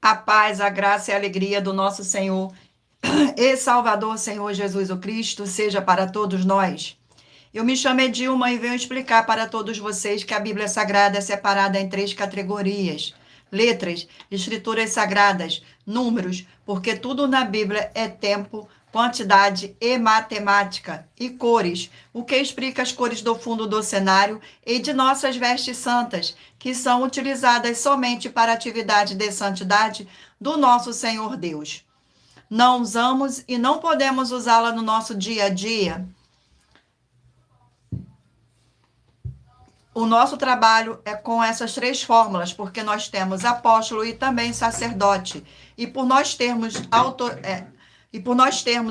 A paz, a graça e a alegria do nosso Senhor e Salvador, Senhor Jesus o Cristo, seja para todos nós. Eu me chamo Edilma e venho explicar para todos vocês que a Bíblia Sagrada é separada em três categorias: letras, escrituras sagradas, números, porque tudo na Bíblia é tempo, quantidade e matemática, e cores, o que explica as cores do fundo do cenário e de nossas vestes santas, que são utilizadas somente para a atividade de santidade do nosso Senhor Deus. Não usamos e não podemos usá-la no nosso dia a dia. O nosso trabalho é com essas três fórmulas, porque nós temos apóstolo e também sacerdote. E por nós termos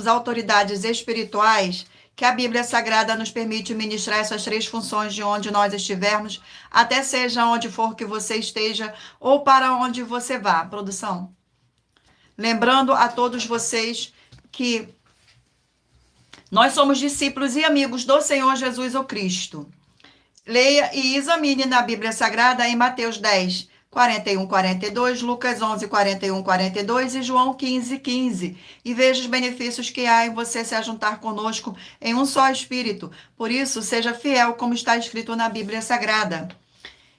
autoridades espirituais, que a Bíblia Sagrada nos permite ministrar essas três funções de onde nós estivermos, até seja onde for que você esteja ou para onde você vá. Produção. Lembrando a todos vocês que nós somos discípulos e amigos do Senhor Jesus o Cristo. Leia e examine na Bíblia Sagrada em Mateus 10, 41, 42, Lucas 11, 41, 42 e João 15, 15. E veja os benefícios que há em você se ajuntar conosco em um só Espírito. Por isso, seja fiel como está escrito na Bíblia Sagrada.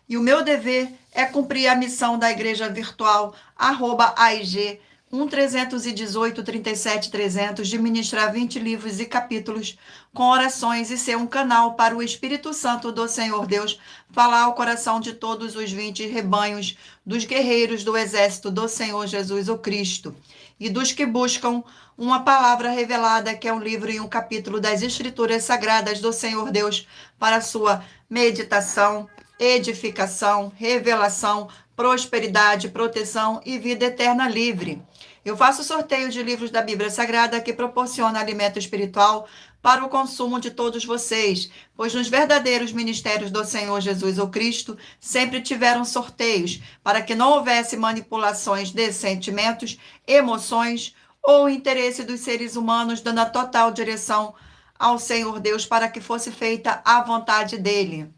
E o meu dever é cumprir a missão da Igreja Virtual, @AIG 1318 37 300, de ministrar 20 livros e capítulos com orações e ser um canal para o Espírito Santo do Senhor Deus falar ao coração de todos os 20 rebanhos dos guerreiros do exército do Senhor Jesus o Cristo e dos que buscam uma palavra revelada, que é um livro e um capítulo das Escrituras Sagradas do Senhor Deus, para sua meditação, edificação, revelação, prosperidade, proteção e vida eterna livre. Eu faço sorteio de livros da Bíblia Sagrada que proporciona alimento espiritual para o consumo de todos vocês, pois nos verdadeiros ministérios do Senhor Jesus o Cristo sempre tiveram sorteios, para que não houvesse manipulações de sentimentos, emoções ou interesse dos seres humanos, dando a total direção ao Senhor Deus para que fosse feita a vontade dele.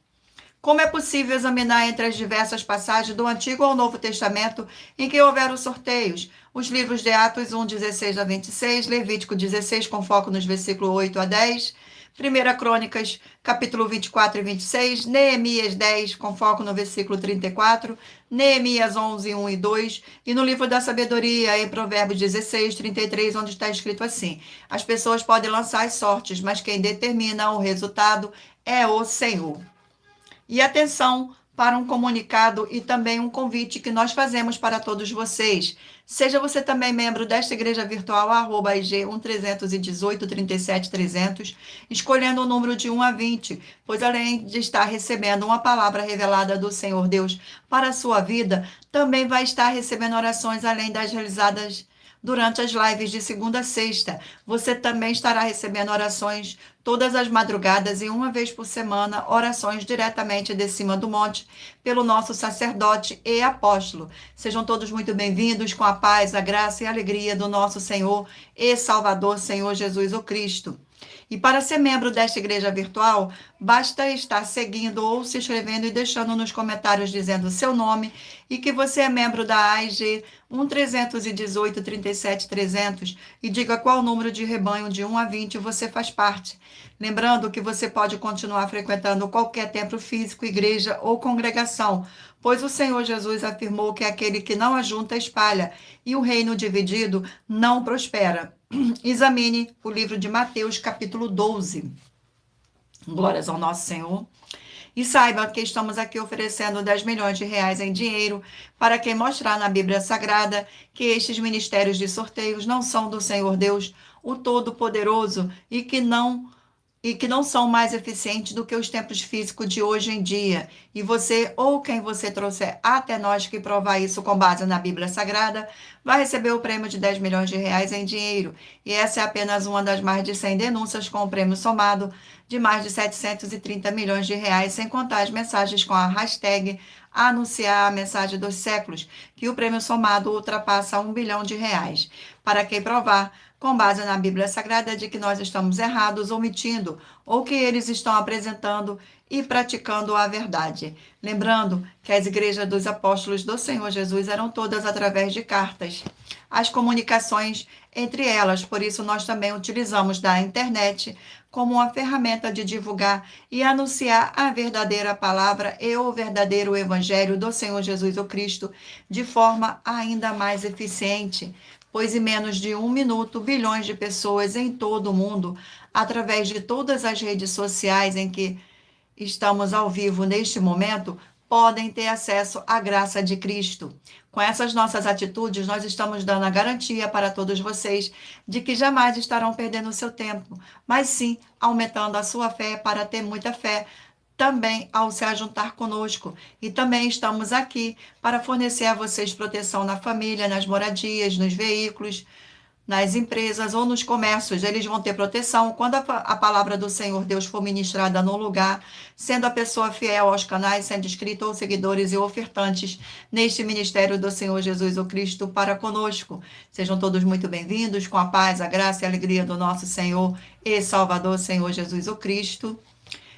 Como é possível examinar entre as diversas passagens do Antigo ao Novo Testamento em que houveram sorteios? Os livros de Atos 1, 16 a 26, Levítico 16, com foco nos versículos 8 a 10, 1 Crônicas, capítulo 24 e 26, Neemias 10, com foco no versículo 34, Neemias 11, 1 e 2, e no livro da sabedoria, em Provérbios 16, 33, onde está escrito assim: as pessoas podem lançar as sortes, mas quem determina o resultado é o Senhor. E atenção para um comunicado e também um convite que nós fazemos para todos vocês. Seja você também membro desta igreja virtual, @IG 1318 37 300, escolhendo o número de 1 a 20, pois além de estar recebendo uma palavra revelada do Senhor Deus para a sua vida, também vai estar recebendo orações além das realizadas durante as lives de segunda a sexta. Você também estará recebendo orações todas as madrugadas e uma vez por semana, orações diretamente de cima do monte, pelo nosso sacerdote e apóstolo. Sejam todos muito bem-vindos, com a paz, a graça e a alegria do nosso Senhor e Salvador, Senhor Jesus o Cristo. E para ser membro desta igreja virtual, basta estar seguindo ou se inscrevendo e deixando nos comentários dizendo o seu nome e que você é membro da AIG 1318 37 300 e diga qual número de rebanho de 1 a 20 você faz parte. Lembrando que você pode continuar frequentando qualquer templo físico, igreja ou congregação, pois o Senhor Jesus afirmou que aquele que não ajunta espalha, e o reino dividido não prospera. Examine o livro de Mateus, capítulo 12. Glórias ao nosso Senhor. E saiba que estamos aqui oferecendo 10 milhões de reais em dinheiro para quem mostrar na Bíblia Sagrada que estes ministérios de sorteios não são do Senhor Deus, o Todo-Poderoso, e que não são mais eficientes do que os templos físicos de hoje em dia. E você, ou quem você trouxer até nós que provar isso com base na Bíblia Sagrada, vai receber o prêmio de 10 milhões de reais em dinheiro. E essa é apenas uma das mais de 100 denúncias, com o prêmio somado de mais de 730 milhões de reais, sem contar as mensagens com a hashtag anunciar a mensagem dos séculos, que o prêmio somado ultrapassa 1 bilhão de reais. Para quem provar, com base na Bíblia Sagrada, de que nós estamos errados, omitindo, ou que eles estão apresentando e praticando a verdade. Lembrando que as igrejas dos apóstolos do Senhor Jesus eram todas através de cartas. As comunicações entre elas, por isso nós também utilizamos da internet como uma ferramenta de divulgar e anunciar a verdadeira palavra e o verdadeiro evangelho do Senhor Jesus o Cristo de forma ainda mais eficiente, pois em menos de 1 minuto, bilhões de pessoas em todo o mundo, através de todas as redes sociais em que estamos ao vivo neste momento, podem ter acesso à graça de Cristo. Com essas nossas atitudes, nós estamos dando a garantia para todos vocês de que jamais estarão perdendo o seu tempo, mas sim aumentando a sua fé para ter muita fé também ao se ajuntar conosco. E também estamos aqui para fornecer a vocês proteção na família, nas moradias, nos veículos, nas empresas ou nos comércios. Eles vão ter proteção quando a palavra do Senhor Deus for ministrada no lugar, sendo a pessoa fiel aos canais, sendo inscrito ou seguidores e ofertantes neste ministério do Senhor Jesus o Cristo para conosco. Sejam todos muito bem-vindos, com a paz, a graça e a alegria do nosso Senhor e Salvador, Senhor Jesus o Cristo.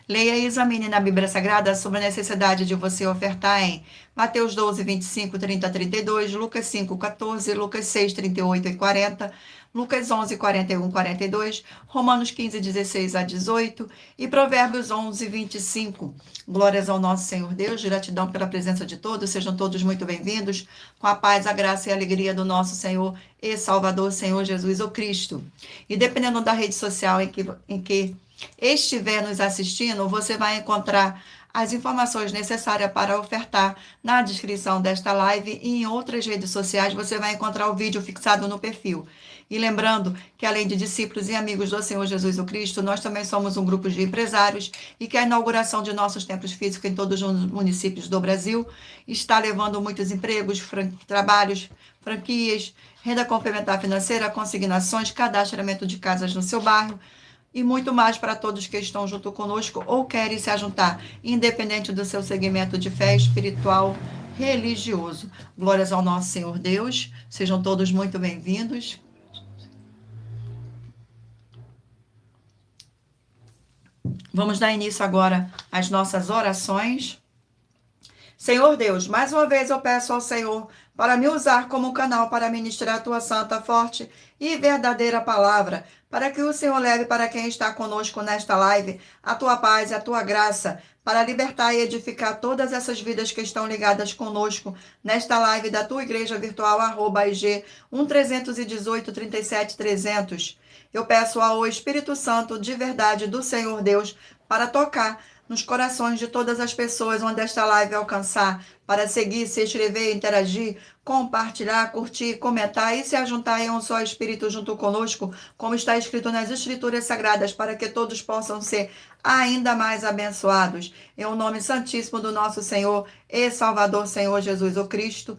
Leia e examine na Bíblia Sagrada sobre a necessidade de você ofertar em Mateus 12, 25, 30, 32, Lucas 5, 14, Lucas 6, 38 e 40, Lucas 11, 41, 42, Romanos 15, 16 a 18 e Provérbios 11, 25. Glórias ao nosso Senhor Deus, gratidão pela presença de todos, sejam todos muito bem-vindos, com a paz, a graça e a alegria do nosso Senhor e Salvador, Senhor Jesus o Cristo. E dependendo da rede social em que estiver nos assistindo, você vai encontrar as informações necessárias para ofertar na descrição desta live e em outras redes sociais você vai encontrar o vídeo fixado no perfil. E lembrando que além de discípulos e amigos do Senhor Jesus o Cristo, nós também somos um grupo de empresários e que a inauguração de nossos templos físicos em todos os municípios do Brasil está levando muitos empregos, trabalhos, franquias, renda complementar financeira, consignações, cadastramento de casas no seu bairro, e muito mais para todos que estão junto conosco ou querem se ajuntar, independente do seu segmento de fé espiritual, religioso. Glórias ao nosso Senhor Deus, sejam todos muito bem-vindos. Vamos dar início agora às nossas orações. Senhor Deus, mais uma vez eu peço ao Senhor para me usar como canal para ministrar a tua santa, forte e verdadeira palavra, para que o Senhor leve para quem está conosco nesta live a tua paz e a tua graça, para libertar e edificar todas essas vidas que estão ligadas conosco nesta live da tua igreja virtual, @IG 1318 37 300. Eu peço ao Espírito Santo de verdade do Senhor Deus para tocar nos corações de todas as pessoas onde esta live alcançar, para seguir, se inscrever, interagir, compartilhar, curtir, comentar e se ajuntar em um só Espírito junto conosco, como está escrito nas Escrituras Sagradas, para que todos possam ser ainda mais abençoados. Em o nome santíssimo do nosso Senhor e Salvador, Senhor Jesus o Cristo,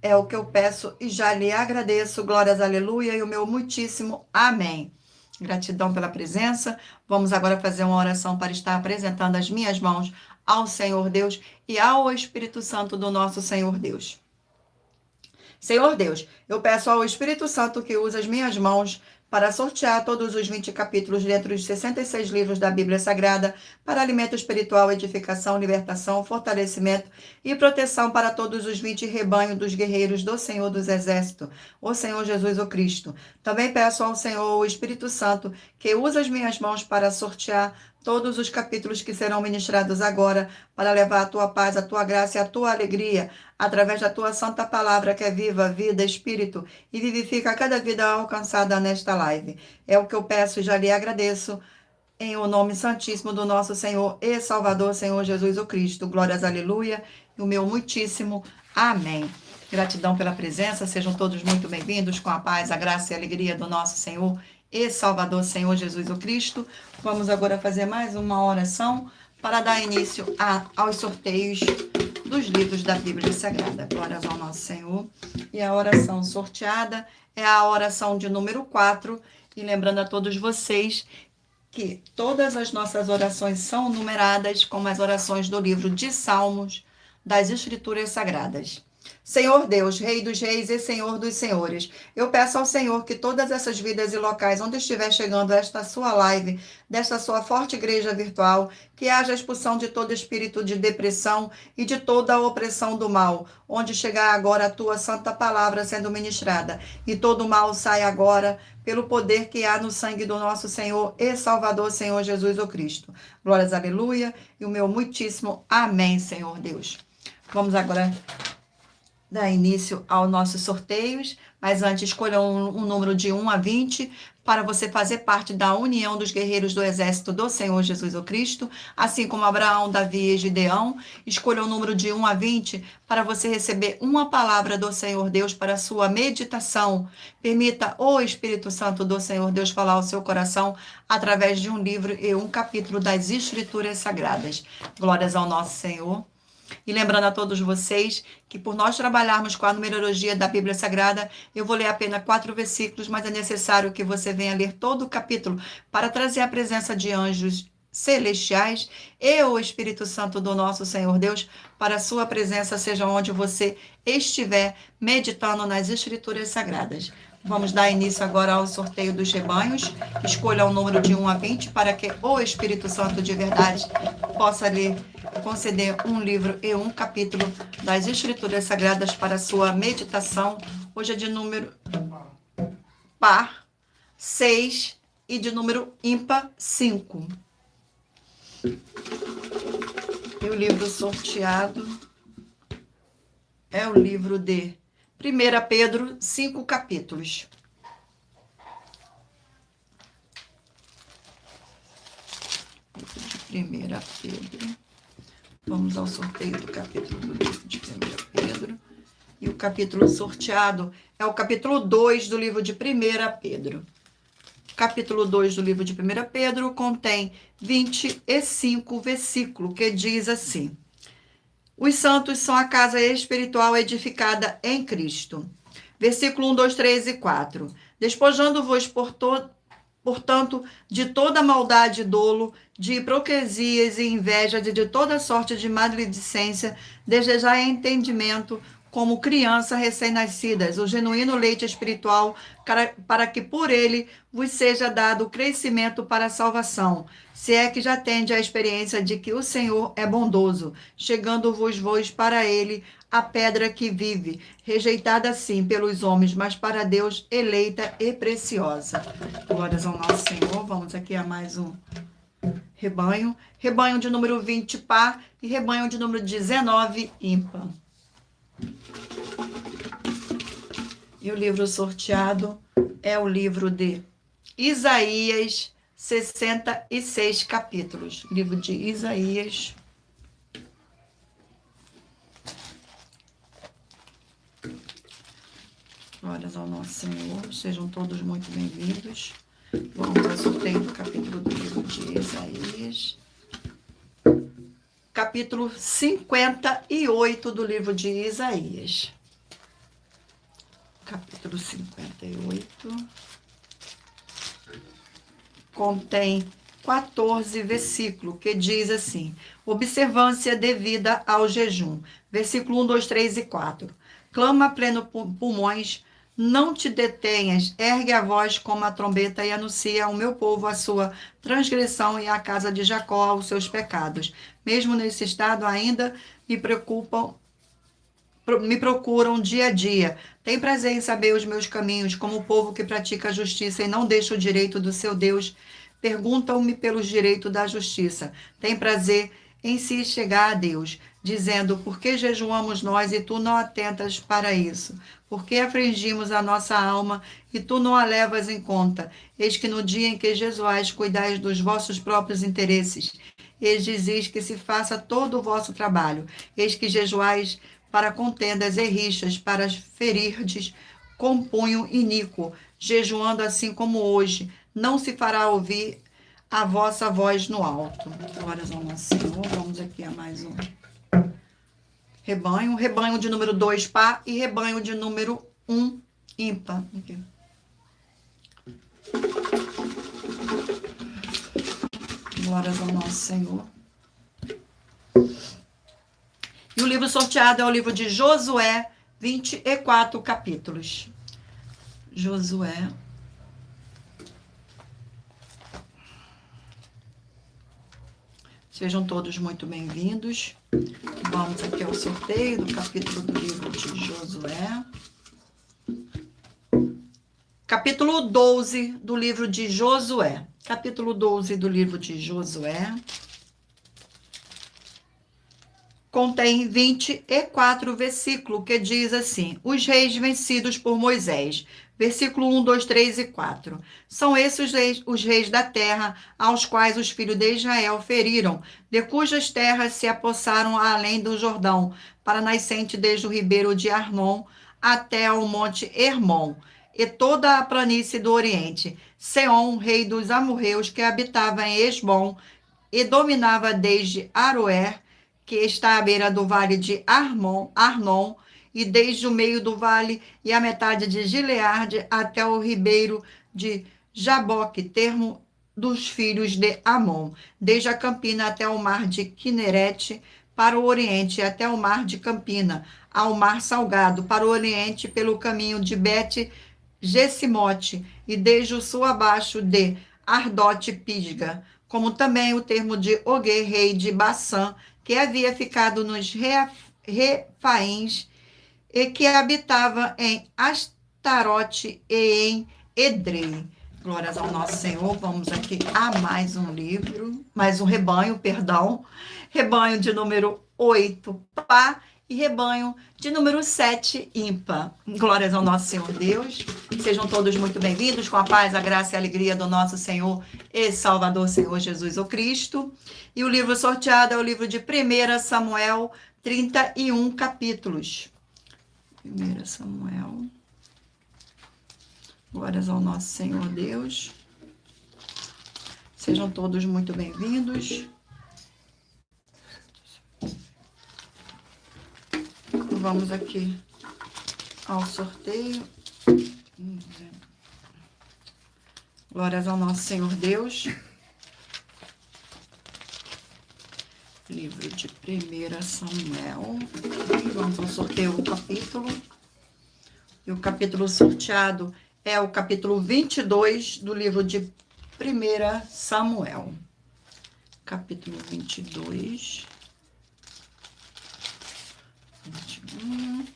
é o que eu peço e já lhe agradeço. Glórias, aleluia, e o meu muitíssimo amém. Gratidão pela presença. Vamos agora fazer uma oração para estar apresentando as minhas mãos ao Senhor Deus e ao Espírito Santo do nosso Senhor Deus. Senhor Deus, eu peço ao Espírito Santo que use as minhas mãos para sortear todos os 20 capítulos dentro dos 66 livros da Bíblia Sagrada, para alimento espiritual, edificação, libertação, fortalecimento e proteção para todos os 20 rebanhos dos guerreiros do Senhor dos Exércitos, o Senhor Jesus o Cristo. Também peço ao Senhor, o Espírito Santo, que use as minhas mãos para sortear todos os capítulos que serão ministrados agora, para levar a tua paz, a tua graça e a tua alegria, através da tua santa palavra, que é viva, vida, espírito, e vivifica cada vida alcançada nesta live. É o que eu peço e já lhe agradeço, em o nome santíssimo do nosso Senhor e Salvador, Senhor Jesus o Cristo. Glórias, aleluia, e o meu muitíssimo amém. Gratidão pela presença, sejam todos muito bem-vindos, com a paz, a graça e a alegria do nosso Senhor e Salvador, Senhor Jesus o Cristo. Vamos agora fazer mais uma oração para dar início aos sorteios dos livros da Bíblia Sagrada. Glórias ao nosso Senhor. E a oração sorteada é a oração de número 4. E lembrando a todos vocês que todas as nossas orações são numeradas como as orações do livro de Salmos das Escrituras Sagradas. Senhor Deus, Rei dos reis e Senhor dos senhores, eu peço ao Senhor que todas essas vidas e locais onde estiver chegando esta sua live, desta sua forte igreja virtual, que haja expulsão de todo espírito de depressão e de toda a opressão do mal, onde chegar agora a tua santa palavra sendo ministrada, e todo o mal sai agora pelo poder que há no sangue do nosso Senhor e Salvador, Senhor Jesus o Cristo. Glórias, aleluia, e o meu muitíssimo amém, Senhor Deus. Vamos agora dar início aos nossos sorteios, mas antes escolha um número de 1 a 20 para você fazer parte da união dos guerreiros do exército do Senhor Jesus o Cristo, assim como Abraão, Davi e Gideão. Escolha um número de 1 a 20 para você receber uma palavra do Senhor Deus para a sua meditação. Permita o Espírito Santo do Senhor Deus falar ao seu coração através de um livro e um capítulo das Escrituras Sagradas. Glórias ao nosso Senhor. E lembrando a todos vocês que por nós trabalharmos com a numerologia da Bíblia Sagrada, eu vou ler apenas 4 versículos, mas é necessário que você venha ler todo o capítulo para trazer a presença de anjos celestiais e o Espírito Santo do nosso Senhor Deus para a sua presença, seja onde você estiver meditando nas Escrituras Sagradas. Vamos dar início agora ao sorteio dos rebanhos. Escolha um número de 1 a 20 para que o Espírito Santo de verdade possa lhe conceder um livro e um capítulo das Escrituras Sagradas para a sua meditação. Hoje é de número par 6 e de número ímpar 5. E o livro sorteado é o livro de 1 Pedro, 5 capítulos. De 1 Pedro. Vamos ao sorteio do capítulo do livro de 1 Pedro. E o capítulo sorteado é o capítulo 2 do livro de 1 Pedro. O capítulo 2 do livro de 1 Pedro contém 25 versículos, que diz assim: os santos são a casa espiritual edificada em Cristo. Versículo 1, 2, 3 e 4. Despojando-vos, portanto, de toda maldade e dolo, de hipocrisias e invejas e de toda sorte de maledicência, desejai entendimento como crianças recém-nascidas, o genuíno leite espiritual, para que por ele vos seja dado o crescimento para a salvação, se é que já tende a experiência de que o Senhor é bondoso, chegando-vos para ele a pedra que vive, rejeitada sim pelos homens, mas para Deus eleita e preciosa. Glórias ao nosso Senhor. Vamos aqui a mais um rebanho. Rebanho de número 20 par e rebanho de número 19 ímpar. E o livro sorteado é o livro de Isaías, 66 capítulos. Livro de Isaías. Glórias ao nosso Senhor. Sejam todos muito bem-vindos. Vamos ao sorteio do capítulo do livro de Isaías. Capítulo 58 do livro de Isaías. Capítulo 58. Contém 14 versículos, que diz assim: observância devida ao jejum. Versículo 1, 2, 3 e 4. Clama a pleno pulmões, não te detenhas, ergue a voz como a trombeta e anuncia ao meu povo a sua transgressão e à casa de Jacó os seus pecados. Mesmo nesse estado ainda me procuram dia a dia. Tem prazer em saber os meus caminhos, como o povo que pratica a justiça e não deixa o direito do seu Deus. Perguntam-me pelos direitos da justiça. Tem prazer em se chegar a Deus, dizendo: por que jejuamos nós e tu não atentas para isso? Por que afligimos a nossa alma e tu não a levas em conta? Eis que no dia em que jejuais, cuidais dos vossos próprios interesses. Eis dizis que se faça todo o vosso trabalho. Eis que jejuais para contendas e rixas, para ferirdes com punho iníquo, jejuando assim como hoje. Não se fará ouvir a vossa voz no alto. Glórias ao nosso Senhor. Vamos aqui a mais um rebanho. Rebanho de número 2 par e rebanho de número 1 ímpar. Aqui. Glórias ao nosso Senhor. E o livro sorteado é o livro de Josué, 24 capítulos. Josué. Sejam todos muito bem-vindos. Vamos aqui ao sorteio do capítulo do livro de Josué. Capítulo 12 do livro de Josué. Capítulo 12 do livro de Josué. Contém 24 versículos, que diz assim: os reis vencidos por Moisés. Versículo 1, 2, 3 e 4. São esses os reis da terra, aos quais os filhos de Israel feriram, de cujas terras se apossaram além do Jordão, para a nascente desde o ribeiro de Arnon até ao monte Hermon, e toda a planície do Oriente. Seom, rei dos amorreus, que habitava em Esbom, e dominava desde Aroer, que está à beira do vale de Arnon, e desde o meio do vale e a metade de Gileade até o ribeiro de Jaboque, termo dos filhos de Amon, desde a Campina até o mar de Quinerete, para o oriente, até o mar de Campina, ao mar Salgado, para o oriente, pelo caminho de Bet-Gesimote, e desde o sul abaixo de Ardote-Pisga, como também o termo de Ogue, rei de Bassã, que havia ficado nos Refaíns, e que habitava em Astarote e em Edrei. Glórias ao nosso Senhor. Vamos aqui a mais um livro, mais um rebanho, perdão. Rebanho de número 8, pá, e rebanho de número 7, ímpar. Glórias ao nosso Senhor Deus. Sejam todos muito bem-vindos, com a paz, a graça e a alegria do nosso Senhor e Salvador, Senhor Jesus o Cristo. E o livro sorteado é o livro de 1 Samuel, 31 capítulos. 1 Samuel. Glórias ao nosso Senhor Deus. Sejam todos muito bem-vindos. Vamos aqui ao sorteio. Glórias ao nosso Senhor Deus. Livro de 1 Samuel. Vamos ao sorteio do capítulo. E o capítulo sorteado é o capítulo 22 do livro de 1 Samuel. Capítulo 22. 21.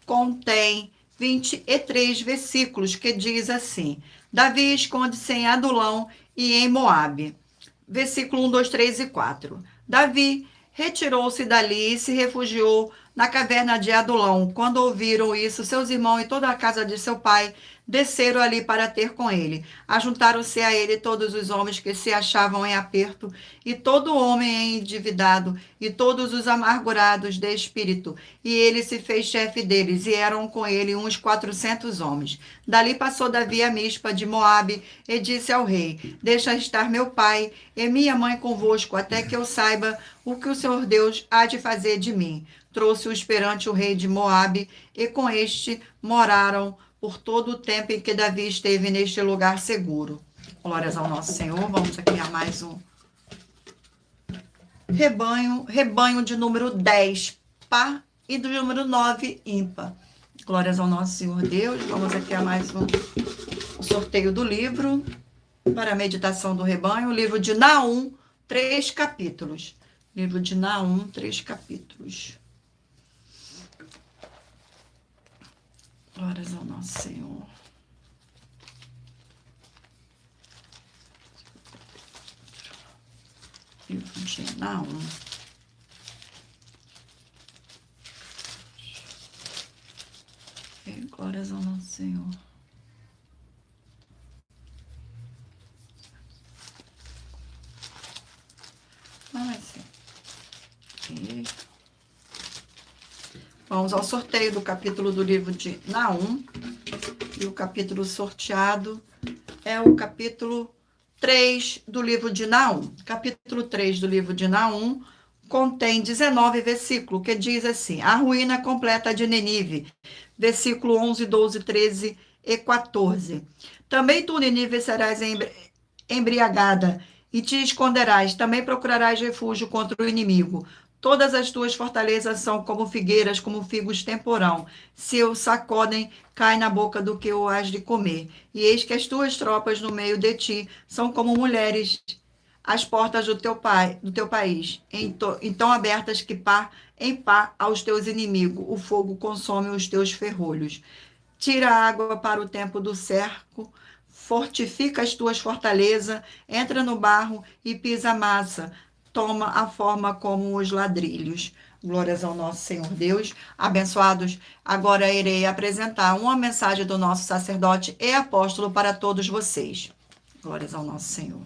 Contém 23 versículos, que diz assim: Davi esconde-se em Adulão e em Moabe. Versículo 1, 2, 3 e 4. Davi retirou-se dali e se refugiou na caverna de Adulão. Quando ouviram isso, seus irmãos e toda a casa de seu pai desceram ali para ter com ele. Ajuntaram-se a ele todos os homens que se achavam em aperto, e todo homem endividado, e todos os amargurados de espírito. E ele se fez chefe deles, e eram com ele uns 400 homens. Dali passou Davi a Mispa de Moabe, e disse ao rei: Deixa estar meu pai e minha mãe convosco, até que eu saiba o que o Senhor Deus há de fazer de mim. Trouxe-os perante o rei de Moabe, e com este moraram por todo o tempo em que Davi esteve neste lugar seguro. Glórias ao nosso Senhor. Vamos aqui a mais um rebanho de número 10, pá, e do número 9, ímpar. Glórias ao nosso Senhor Deus. Vamos aqui a mais um sorteio do livro para a meditação do rebanho. O livro de Naum, 3 capítulos. Livro de Naum, 3 capítulos. Glórias ao nosso Senhor. Livro de Naum. Glórias ao nosso Senhor. Vamos ao sorteio do capítulo do livro de Naum. E o capítulo sorteado é o capítulo 3 do livro de Naum. Capítulo 3 do livro de Naum contém 19 versículos, que diz assim: a ruína completa de Nínive. Versículo 11, 12, 13 e 14. Também tu, Nínive, serás embriagada e te esconderás. Também procurarás refúgio contra o inimigo. Todas as tuas fortalezas são como figueiras, como figos temporão. Se o sacodem, cai na boca do que o has de comer. E eis que as tuas tropas no meio de ti são como mulheres às portas do teu país, então abertas que pá em pá aos teus inimigos. O fogo consome os teus ferrolhos. Tira a água para o tempo do cerco, fortifica as tuas fortalezas, entra no barro e pisa a massa, toma a forma como os ladrilhos. Glórias ao nosso Senhor Deus. Abençoados, agora irei apresentar uma mensagem do nosso sacerdote e apóstolo para todos vocês. Glórias ao nosso Senhor.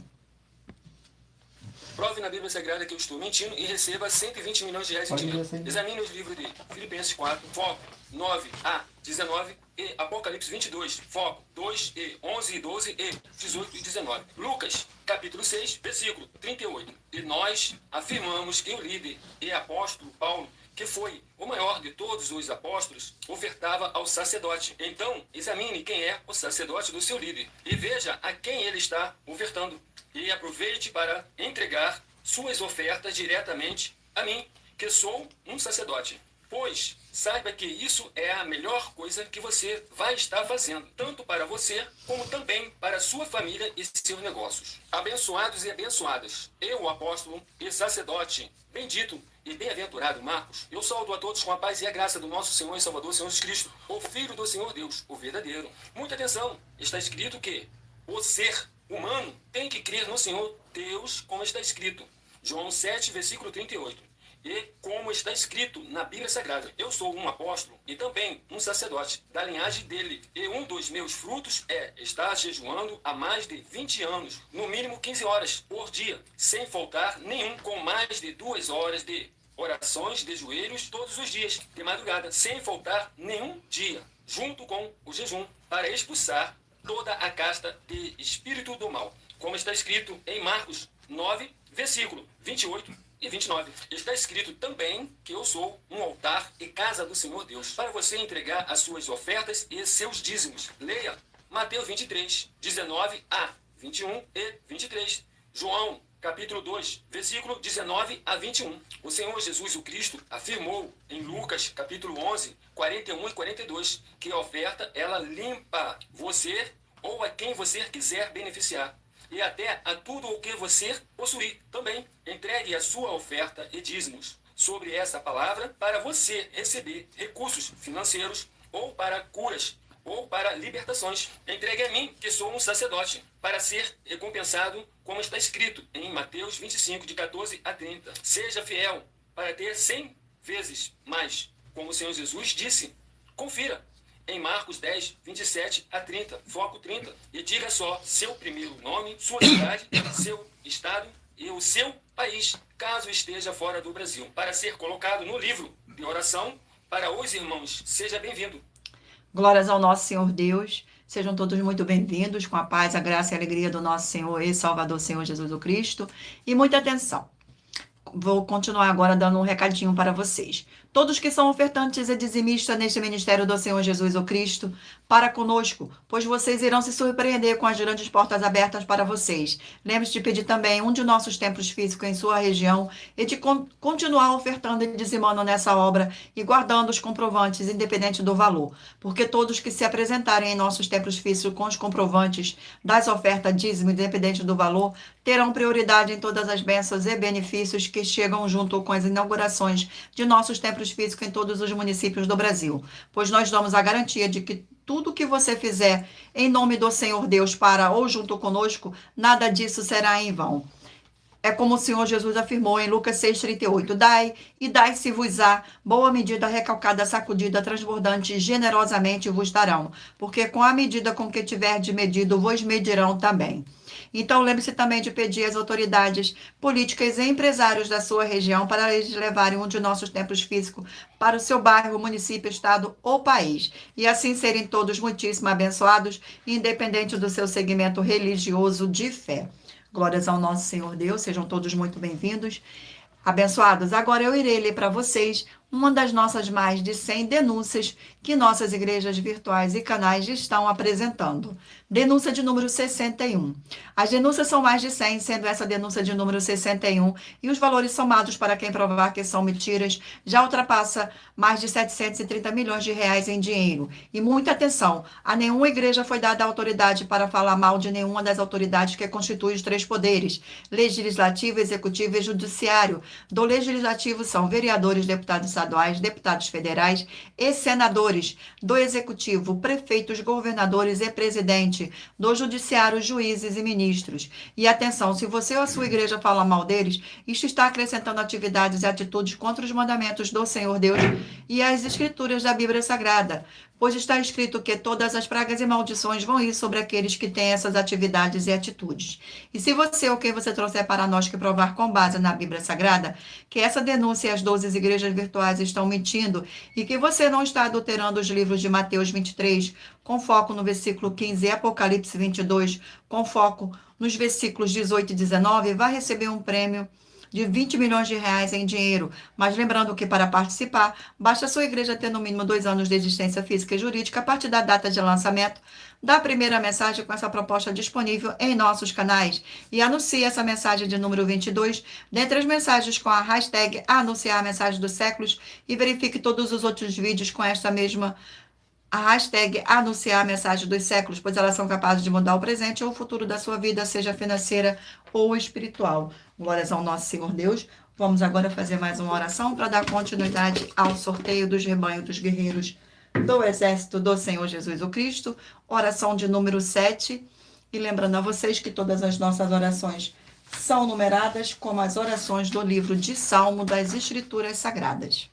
Prove na Bíblia Sagrada que eu estou mentindo e receba 120 milhões de reais em dinheiro. Examine os livros de Filipenses 4, foco 9 a 19 e Apocalipse 22, foco 2 e 11 e 12 e 18 e 19. Lucas, capítulo 6, versículo 38. E nós afirmamos que o líder e apóstolo Paulo, que foi o maior de todos os apóstolos, ofertava ao sacerdote. Então, examine quem é o sacerdote do seu líder e veja a quem ele está ofertando. E aproveite para entregar suas ofertas diretamente a mim, que sou um sacerdote. Pois saiba que isso é a melhor coisa que você vai estar fazendo, tanto para você, como também para sua família e seus negócios. Abençoados e abençoadas, eu, o apóstolo e sacerdote, bendito e bem-aventurado Marcos, eu saúdo a todos com a paz e a graça do nosso Senhor e Salvador, Senhor Jesus Cristo, o Filho do Senhor Deus, o verdadeiro. Muita atenção, está escrito que o ser humano tem que crer no Senhor Deus, como está escrito. João 7, versículo 38. E como está escrito na Bíblia Sagrada, eu sou um apóstolo e também um sacerdote da linhagem dele. E um dos meus frutos é estar jejuando há mais de 20 anos, no mínimo 15 horas por dia, sem faltar nenhum, com mais de 2 horas de orações de joelhos todos os dias, de madrugada, sem faltar nenhum dia, junto com o jejum, para expulsar toda a casta de espírito do mal, como está escrito em Marcos 9, versículo 28 e 29. Está escrito também que eu sou um altar e casa do Senhor Deus, para você entregar as suas ofertas e seus dízimos. Leia Mateus 23, 19 a 21 e 23. João, capítulo 2, versículo 19 a 21. O Senhor Jesus o Cristo afirmou em Lucas, capítulo 11, 41 e 42, que a oferta, ela limpa você ou a quem você quiser beneficiar. E até a tudo o que você possuir também. Entregue a sua oferta e dízimos sobre essa palavra para você receber recursos financeiros ou para curas ou para libertações. Entregue a mim, que sou um sacerdote, para ser recompensado, como está escrito em Mateus 25, de 14 a 30. Seja fiel para ter 100 vezes mais, como o Senhor Jesus disse. Confira em Marcos 10, 27 a 30, foco 30, e diga só seu primeiro nome, sua cidade, seu estado e o seu país, caso esteja fora do Brasil, para ser colocado no livro de oração para os irmãos. Seja bem-vindo. Glórias ao nosso Senhor Deus. Sejam todos muito bem-vindos, com a paz, a graça e a alegria do nosso Senhor e Salvador, Senhor Jesus o Cristo. E muita atenção. Vou continuar agora dando um recadinho para vocês. Todos que são ofertantes e dizimistas neste ministério do Senhor Jesus o Cristo, para conosco, pois vocês irão se surpreender com as grandes portas abertas para vocês. Lembre-se de pedir também um de nossos templos físicos em sua região e de continuar ofertando e dizimando nessa obra e guardando os comprovantes, independente do valor. Porque todos que se apresentarem em nossos templos físicos com os comprovantes das ofertas dízimo, independente do valor, terão prioridade em todas as bênçãos e benefícios que chegam junto com as inaugurações de nossos templos físicos em todos os municípios do Brasil, pois nós damos a garantia de que tudo que você fizer em nome do Senhor Deus para ou junto conosco, nada disso será em vão. É como o Senhor Jesus afirmou em Lucas 6,38, dai e dai-se-vos-á, boa medida, recalcada, sacudida, transbordante, generosamente vos darão, porque com a medida com que tiverdes medido, vos medirão também. Então, lembre-se também de pedir às autoridades políticas e empresários da sua região para eles levarem um de nossos templos físicos para o seu bairro, município, estado ou país. E assim serem todos muitíssimo abençoados, independente do seu segmento religioso de fé. Glórias ao nosso Senhor Deus, sejam todos muito bem-vindos. Abençoados, agora eu irei ler para vocês uma das nossas mais de 100 denúncias que nossas igrejas virtuais e canais estão apresentando. Denúncia de número 61. As denúncias são mais de 100, sendo essa denúncia de número 61, e os valores somados para quem provar que são mentiras já ultrapassa mais de 730 milhões de reais em dinheiro. E muita atenção, a nenhuma igreja foi dada autoridade para falar mal de nenhuma das autoridades que constituem os três poderes: legislativo, executivo e judiciário. Do legislativo são vereadores, deputados estaduais, deputados federais e senadores. Do executivo, prefeitos, governadores e presidente. Do judiciário, juízes e ministros. E atenção, se você ou a sua igreja fala mal deles, isto está acrescentando atividades e atitudes contra os mandamentos do Senhor Deus e as escrituras da Bíblia Sagrada, pois está escrito que todas as pragas e maldições vão ir sobre aqueles que têm essas atividades e atitudes. E se você ou quem você trouxer para nós que provar com base na Bíblia Sagrada que essa denúncia e as 12 igrejas virtuais estão mentindo e que você não está adulterando os livros de Mateus 23, com foco no versículo 15 e Apocalipse 22, com foco nos versículos 18 e 19, vai receber um prêmio de 20 milhões de reais em dinheiro. Mas lembrando que para participar, basta a sua igreja ter no mínimo 2 anos de existência física e jurídica a partir da data de lançamento da primeira mensagem com essa proposta disponível em nossos canais. E anuncie essa mensagem de número 22 dentre as mensagens com a hashtag anunciar a mensagem dos séculos e verifique todos os outros vídeos com esta mesma a hashtag anunciar a mensagem dos séculos, pois elas são capazes de mudar o presente ou o futuro da sua vida, seja financeira ou espiritual. Glórias ao nosso Senhor Deus. Vamos agora fazer mais uma oração para dar continuidade ao sorteio dos rebanhos dos guerreiros do exército do Senhor Jesus o Cristo. Oração de número 7. E lembrando a vocês que todas as nossas orações são numeradas como as orações do livro de Salmo das Escrituras Sagradas.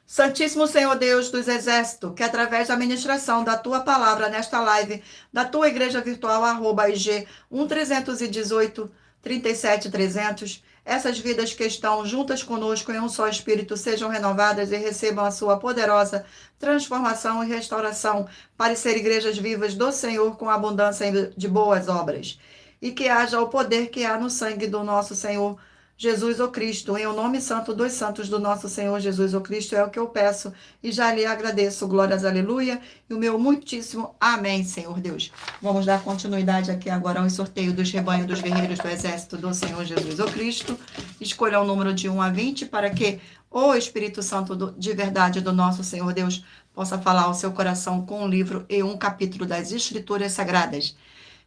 Santíssimo Senhor Deus dos Exércitos, que através da ministração da Tua palavra nesta live, da Tua igreja virtual, @IG 1318 37 300, essas vidas que estão juntas conosco em um só Espírito sejam renovadas e recebam a Sua poderosa transformação e restauração para ser igrejas vivas do Senhor com abundância de boas obras. E que haja o poder que há no sangue do nosso Senhor Jesus o Cristo, em o nome santo dos santos do nosso Senhor Jesus o Cristo, é o que eu peço e já lhe agradeço. Glórias, aleluia, e o meu muitíssimo amém, Senhor Deus. Vamos dar continuidade aqui agora ao sorteio dos rebanhos dos guerreiros do exército do Senhor Jesus o Cristo. Escolha o número de 1 a 20 para que o Espírito Santo de verdade do nosso Senhor Deus possa falar ao seu coração com um livro e um capítulo das Escrituras Sagradas.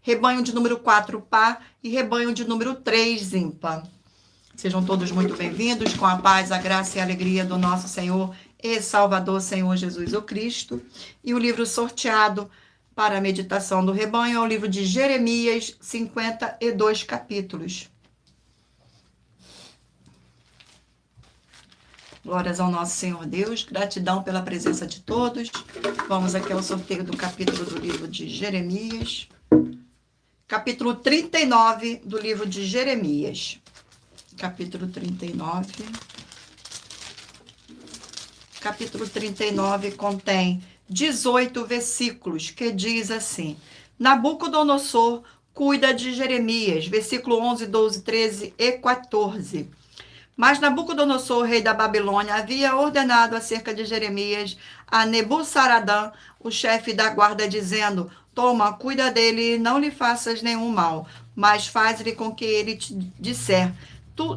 Rebanho de número 4, par, e rebanho de número 3, ímpar. Sejam todos muito bem-vindos, com a paz, a graça e a alegria do nosso Senhor e Salvador, Senhor Jesus o Cristo. E o livro sorteado para a meditação do rebanho é o livro de Jeremias, 52 capítulos. Glórias ao nosso Senhor Deus, gratidão pela presença de todos. Vamos aqui ao sorteio do capítulo do livro de Jeremias. Capítulo 39 do livro de Jeremias. Capítulo 39. Capítulo 39 contém 18 versículos, que diz assim: Nabucodonosor cuida de Jeremias, versículo 11, 12, 13 e 14. Mas Nabucodonosor, rei da Babilônia, havia ordenado acerca de Jeremias a Nebuzaradã, o chefe da guarda, dizendo: Toma, cuida dele e não lhe faças nenhum mal, mas faz-lhe com que ele te disser.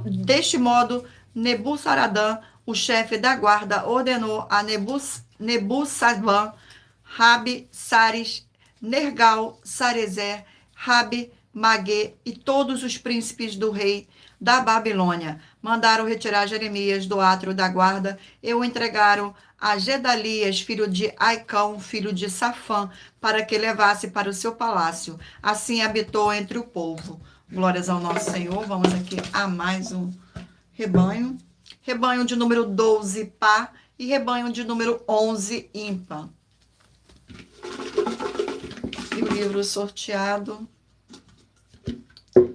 Deste modo, Nebuzaradã, o chefe da guarda, ordenou a Nebuzaradan, Rabi, Sares, Nergal, Sarezer, Rabi, Mague e todos os príncipes do rei da Babilônia. Mandaram retirar Jeremias do átrio da guarda e o entregaram a Gedalias, filho de Aicão, filho de Safã, para que levasse para o seu palácio. Assim habitou entre o povo. Glórias ao nosso Senhor. Vamos aqui a mais um rebanho. Rebanho de número 12, par, e rebanho de número 11, ímpar. E o livro sorteado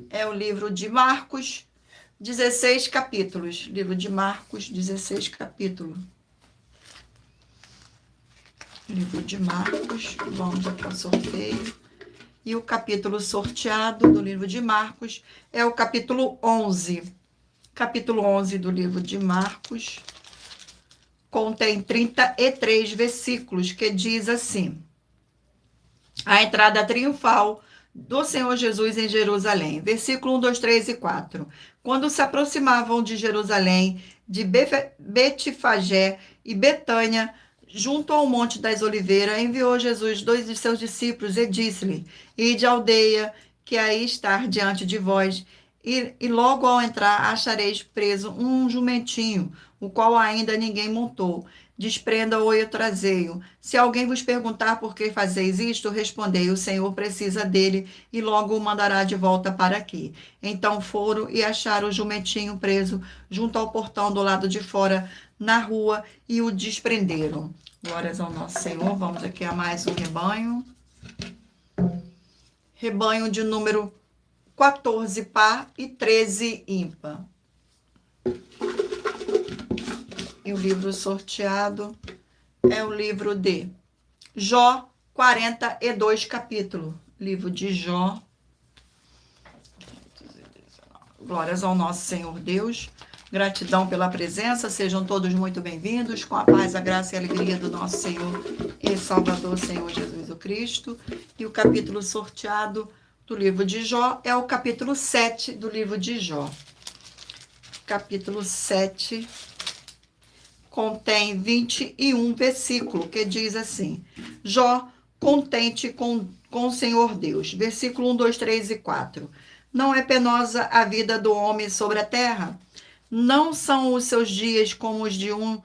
é o livro de Marcos, 16 capítulos. Livro de Marcos, 16 capítulos. Livro de Marcos. Vamos aqui ao sorteio. E o capítulo sorteado do livro de Marcos é o capítulo 11. Capítulo 11 do livro de Marcos. contém 33 versículos, que diz assim: a entrada triunfal do Senhor Jesus em Jerusalém. Versículo 1, 2, 3 e 4. Quando se aproximavam de Jerusalém, de Betfagé e Betânia, junto ao Monte das Oliveiras, enviou Jesus 2 de seus discípulos e disse-lhe: ide à aldeia que aí está diante de vós, e logo ao entrar achareis preso um jumentinho, o qual ainda ninguém montou. Desprenda-o e trazei-o. Se alguém vos perguntar por que fazeis isto, respondei: o Senhor precisa dele e logo o mandará de volta para aqui. Então foram e acharam o jumentinho preso junto ao portão do lado de fora, na rua, e o desprenderam. Glórias ao nosso Senhor. Vamos aqui a mais um rebanho. Rebanho de número 14 par e 13 ímpar. E o livro sorteado é o livro de Jó, 42 capítulos. Livro de Jó. Glórias ao nosso Senhor Deus. Gratidão pela presença. Sejam todos muito bem-vindos. Com a paz, a graça e a alegria do nosso Senhor e Salvador, Senhor Jesus o Cristo. E o capítulo sorteado do livro de Jó é o capítulo 7 do livro de Jó. Capítulo 7 contém 21 versículos, que diz assim: Jó, contente com o Senhor Deus. Versículo 1, 2, 3 e 4. Não é penosa a vida do homem sobre a terra? Não são os seus dias como os de um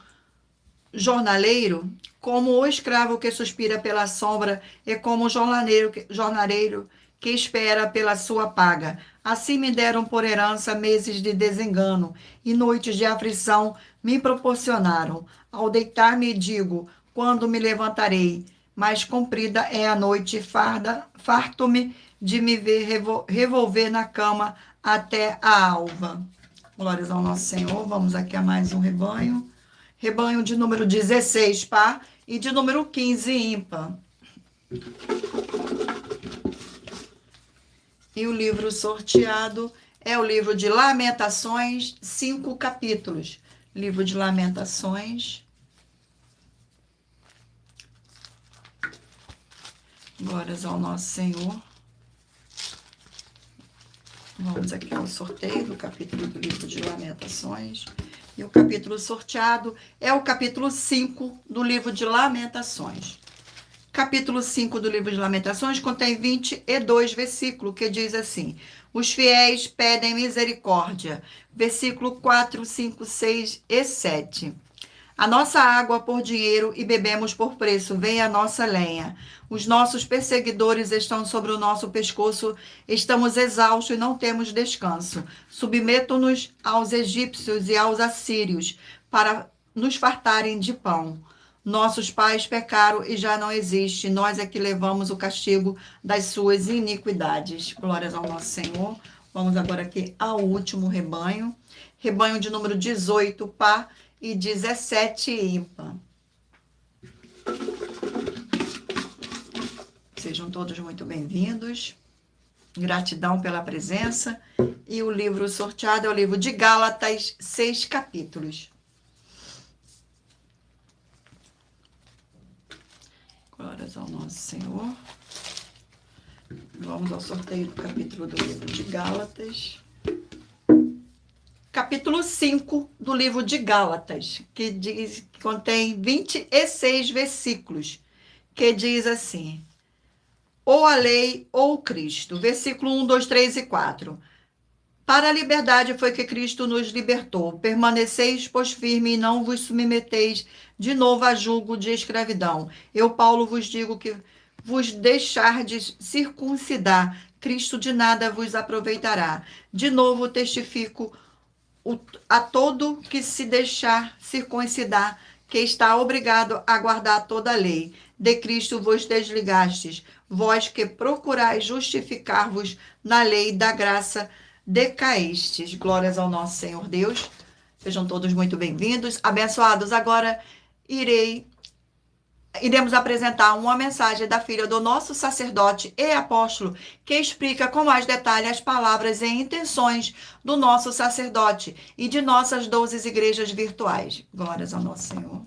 jornaleiro? Como o escravo que suspira pela sombra, e como o jornaleiro que espera pela sua paga. Assim me deram por herança meses de desengano, e noites de aflição me proporcionaram. Ao deitar-me digo, quando me levantarei? Mais comprida é a noite, farto-me de me ver revolver na cama até a alva. Glórias ao nosso Senhor. Vamos aqui a mais um rebanho. Rebanho de número 16 par e de número 15 ímpar. E o livro sorteado é o livro de Lamentações, 5 capítulos. Livro de Lamentações. Glórias ao nosso Senhor. Vamos aqui ao sorteio do capítulo do livro de Lamentações. E o capítulo sorteado é o capítulo 5 do livro de Lamentações. Capítulo 5 do livro de Lamentações contém 22 versículos, que diz assim: os fiéis pedem misericórdia. Versículo 4, 5, 6 e 7. A nossa água por dinheiro e bebemos por preço, vem a nossa lenha. Os nossos perseguidores estão sobre o nosso pescoço, estamos exaustos e não temos descanso. Submetam-nos aos egípcios e aos assírios, para nos fartarem de pão. Nossos pais pecaram e já não existe. Nós é que levamos o castigo das suas iniquidades. Glórias ao nosso Senhor. Vamos agora aqui ao último rebanho. Rebanho de número 18, par, e 17, ímpar. Sejam todos muito bem-vindos. Gratidão pela presença. E o livro sorteado é o livro de Gálatas, 6 capítulos. Glórias ao nosso Senhor. Vamos ao sorteio do capítulo do livro de Gálatas. Capítulo 5 do livro de Gálatas, que contém 26 versículos, que diz assim: ou a lei ou Cristo. Versículo 1, 2, 3 e 4. Para a liberdade foi que Cristo nos libertou. Permaneceis, pois, firme, e não vos submeteis de novo a julgo de escravidão. Eu, Paulo, vos digo que vos deixardes circuncidar, Cristo de nada vos aproveitará. De novo testifico a todo que se deixar circuncidar, que está obrigado a guardar toda a lei. De Cristo vos desligastes, vós que procurais justificar-vos na lei da graça, decaístes. Glórias ao nosso Senhor Deus. Sejam todos muito bem-vindos. Abençoados, agora iremos apresentar uma mensagem da filha do nosso sacerdote e apóstolo, que explica com mais detalhe as palavras e intenções do nosso sacerdote e de nossas 12 igrejas virtuais. Glórias ao nosso Senhor.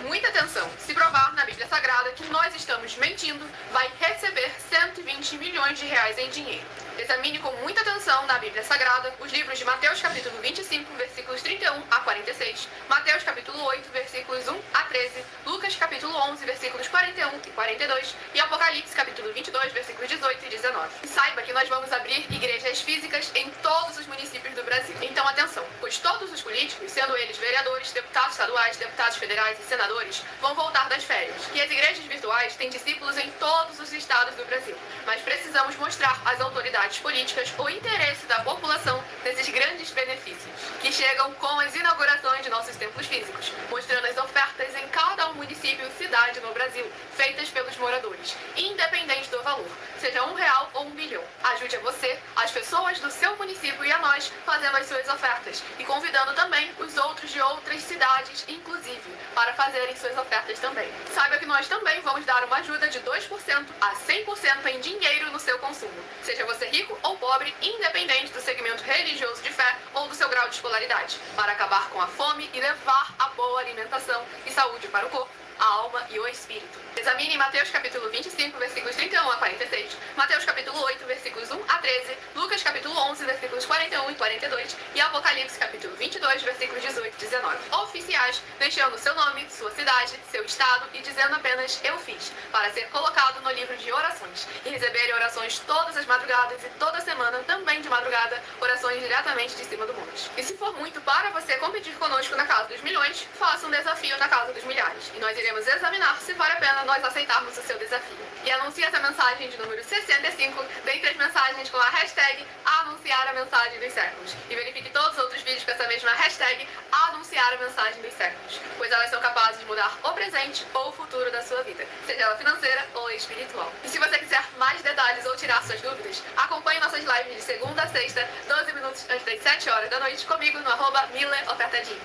Muita atenção! Se provar na Bíblia Sagrada que nós estamos mentindo, vai receber 120 milhões de reais em dinheiro. Examine com muita atenção na Bíblia Sagrada os livros de Mateus capítulo 25, versículos 31 a 46, Mateus capítulo 8, versículos 1 a 13, Lucas capítulo 11, versículos 41 e 42 e Apocalipse capítulo 22, versículos 18 e 19. E saiba que nós vamos abrir igrejas físicas em todos os municípios do Brasil. Então atenção, pois todos os políticos, sendo eles vereadores, deputados estaduais, deputados federais e senadores, vão voltar das férias. E as igrejas virtuais têm discípulos em todos os estados do Brasil. Mas precisamos mostrar às autoridades políticas o interesse da população nesses grandes benefícios, que chegam com as inaugurações de nossos templos físicos, mostrando as ofertas em cada município e cidade no Brasil, feitas pelos moradores, independente do valor, seja R$1 ou R$1 bilhão. Ajude a você, as pessoas do seu município e a nós, fazendo as suas ofertas, e convidando também os outros de outras cidades, inclusive, para fazerem suas ofertas também. Saiba que nós também vamos dar uma ajuda de 2% a 100% em dinheiro no seu consumo, seja você rico ou pobre, independente do segmento religioso de fé ou do seu grau de escolaridade, para acabar com a fome e levar a boa alimentação e saúde para o corpo, a alma e o espírito. Examine Mateus capítulo 25, versículos 31 a 46, Mateus capítulo 8, versículos 1 a 13, Lucas capítulo 11, versículos 41 e 42 e Apocalipse capítulo 22, versículos 18 e 19. Oficiais, deixando seu nome, sua cidade, seu estado e dizendo apenas "eu fiz", para ser colocado no livro de orações e receberem orações todas as madrugadas e toda semana, também de madrugada, orações diretamente de cima do monte. E se for muito para você competir conosco na Casa dos Milhões, faça um desafio na Casa dos Milhares e nós iremos examinar se vale a pena nós aceitarmos o seu desafio. E anuncie essa mensagem de número 65 dentre as mensagens com a hashtag anunciar a mensagem dos séculos. E verifique todos os outros vídeos com essa mesma hashtag anunciar a mensagem dos séculos, pois elas são capazes de mudar o presente ou o futuro da sua vida, seja ela financeira ou espiritual. E se você quiser mais detalhes ou tirar suas dúvidas, acompanhe nossas lives de segunda a sexta, 12 minutos antes das 7 horas da noite, comigo no @MillerOfertadinho.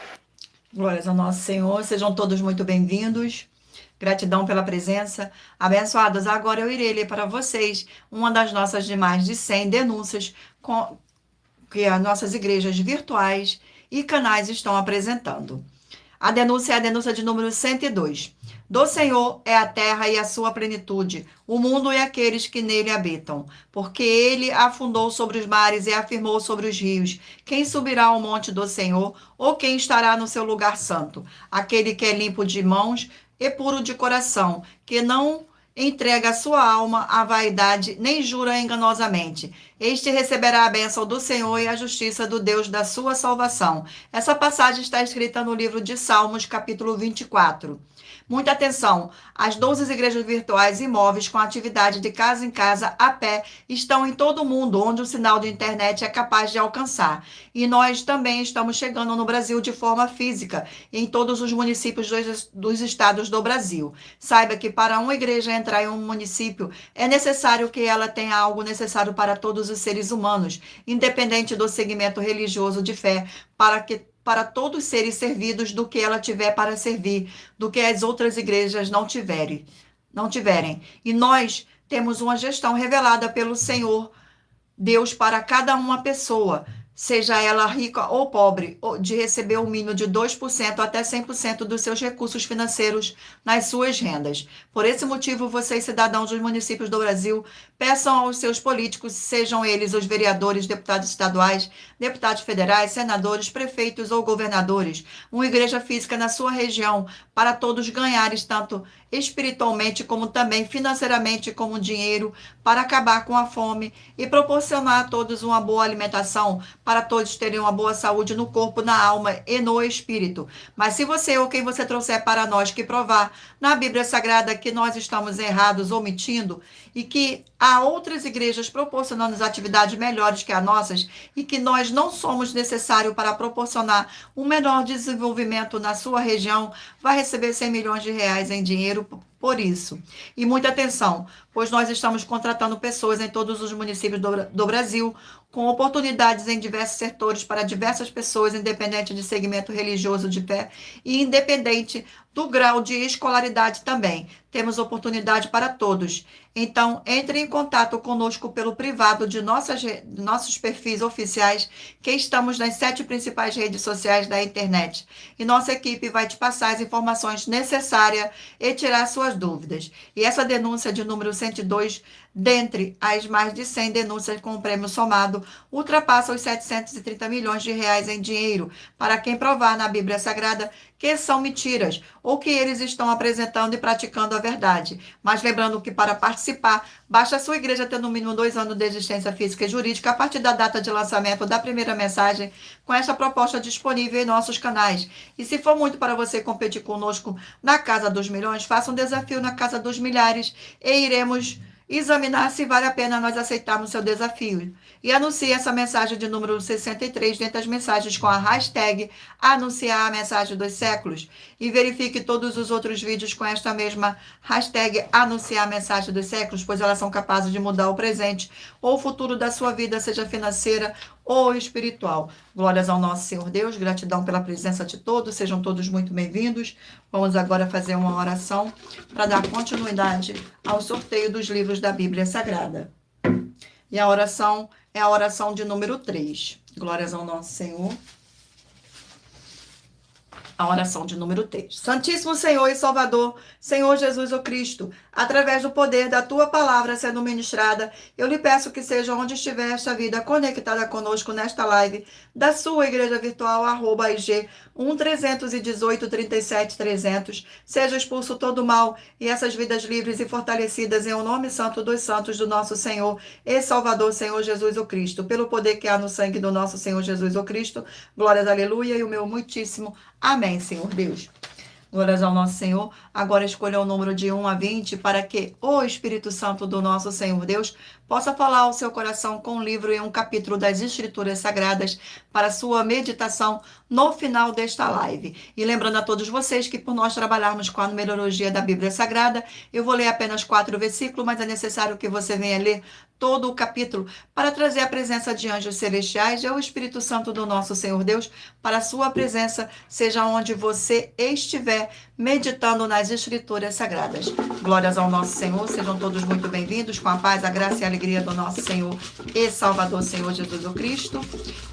Glórias ao nosso Senhor, sejam todos muito bem-vindos. Gratidão pela presença. Abençoados, agora eu irei ler para vocês uma das nossas de mais de 100 denúncias que as nossas igrejas virtuais e canais estão apresentando. A denúncia é a denúncia de número 102. Do Senhor é a terra e a sua plenitude, o mundo e aqueles que nele habitam. Porque ele afundou sobre os mares e afirmou sobre os rios. Quem subirá ao monte do Senhor, ou quem estará no seu lugar santo? Aquele que é limpo de mãos e puro de coração, que não entrega a sua alma à vaidade, nem jura enganosamente. Este receberá a bênção do Senhor e a justiça do Deus da sua salvação. Essa passagem está escrita no livro de Salmos, capítulo 24. Muita atenção, as 12 igrejas virtuais imóveis com atividade de casa em casa a pé estão em todo o mundo onde o sinal de internet é capaz de alcançar. E nós também estamos chegando no Brasil de forma física, em todos os municípios dos estados do Brasil. Saiba que para uma igreja entrar em um município é necessário que ela tenha algo necessário para todos os seres humanos, independente do segmento religioso de fé, para todos serem servidos do que ela tiver para servir, do que as outras igrejas não tiverem. E nós temos uma gestão revelada pelo Senhor Deus para cada uma pessoa, seja ela rica ou pobre, de receber o mínimo de 2% até 100% dos seus recursos financeiros nas suas rendas. Por esse motivo, vocês, cidadãos dos municípios do Brasil, peçam aos seus políticos, sejam eles os vereadores, deputados estaduais, deputados federais, senadores, prefeitos ou governadores, uma igreja física na sua região, para todos ganharem tanto espiritualmente como também financeiramente como dinheiro, para acabar com a fome e proporcionar a todos uma boa alimentação, para todos terem uma boa saúde no corpo, na alma e no espírito. Mas se você ou quem você trouxer para nós que provar na Bíblia Sagrada que nós estamos errados ou mentindo e que há outras igrejas proporcionando atividades melhores que as nossas e que nós não somos necessários para proporcionar um menor desenvolvimento na sua região, vai receber 100 milhões de reais em dinheiro por isso. E muita atenção, pois nós estamos contratando pessoas em todos os municípios do Brasil, com oportunidades em diversos setores para diversas pessoas, independente de segmento religioso de fé e independente do grau de escolaridade também. temos oportunidade para todos. Então, entre em contato conosco pelo privado de nossos perfis oficiais, que estamos nas 7 principais redes sociais da internet. E nossa equipe vai te passar as informações necessárias e tirar suas dúvidas. E essa denúncia de número 102, dentre as mais de 100 denúncias com o prêmio somado, ultrapassa os 730 milhões de reais em dinheiro, para quem provar na Bíblia Sagrada que são mentiras, ou que eles estão apresentando e praticando a verdade. Mas lembrando que para participar, basta a sua igreja ter no mínimo 2 anos de existência física e jurídica a partir da data de lançamento da primeira mensagem com essa proposta disponível em nossos canais. E se for muito para você competir conosco na Casa dos Milhões, faça um desafio na Casa dos Milhares e iremos examinar se vale a pena nós aceitarmos seu desafio. E anuncie essa mensagem de número 63 dentro das mensagens com a hashtag anunciar a mensagem dos séculos. E verifique todos os outros vídeos com esta mesma hashtag anunciar a mensagem dos séculos, pois elas são capazes de mudar o presente ou o futuro da sua vida, seja financeira ou espiritual. Glórias ao nosso Senhor Deus, gratidão pela presença de todos, sejam todos muito bem-vindos. Vamos agora fazer uma oração para dar continuidade ao sorteio dos livros da Bíblia Sagrada. E a oração é a oração de número 3. Glórias ao nosso Senhor. A oração de número 3. Santíssimo Senhor e Salvador, Senhor Jesus o Cristo, através do poder da Tua palavra sendo ministrada, eu lhe peço que seja onde estiver esta vida conectada conosco nesta live da sua igreja virtual, @IG 1318 37 300, seja expulso todo o mal e essas vidas livres e fortalecidas em o nome santo dos santos do nosso Senhor e Salvador, Senhor Jesus o Cristo, pelo poder que há no sangue do nosso Senhor Jesus o Cristo. Glórias, aleluia, e o meu muitíssimo amém, Senhor Deus. Glórias ao nosso Senhor. Agora escolha o número de 1 a 20 para que o Espírito Santo do nosso Senhor Deus possa falar ao seu coração com um livro e um capítulo das Escrituras Sagradas para sua meditação no final desta live. E lembrando a todos vocês que por nós trabalharmos com a numerologia da Bíblia Sagrada, eu vou ler apenas 4 versículos, mas é necessário que você venha ler todo o capítulo para trazer a presença de anjos celestiais e o Espírito Santo do nosso Senhor Deus para a sua presença, seja onde você estiver meditando nas Escrituras Sagradas. Glórias ao nosso Senhor, sejam todos muito bem-vindos, com a paz, a graça e a alegria do nosso Senhor e Salvador, Senhor Jesus o Cristo.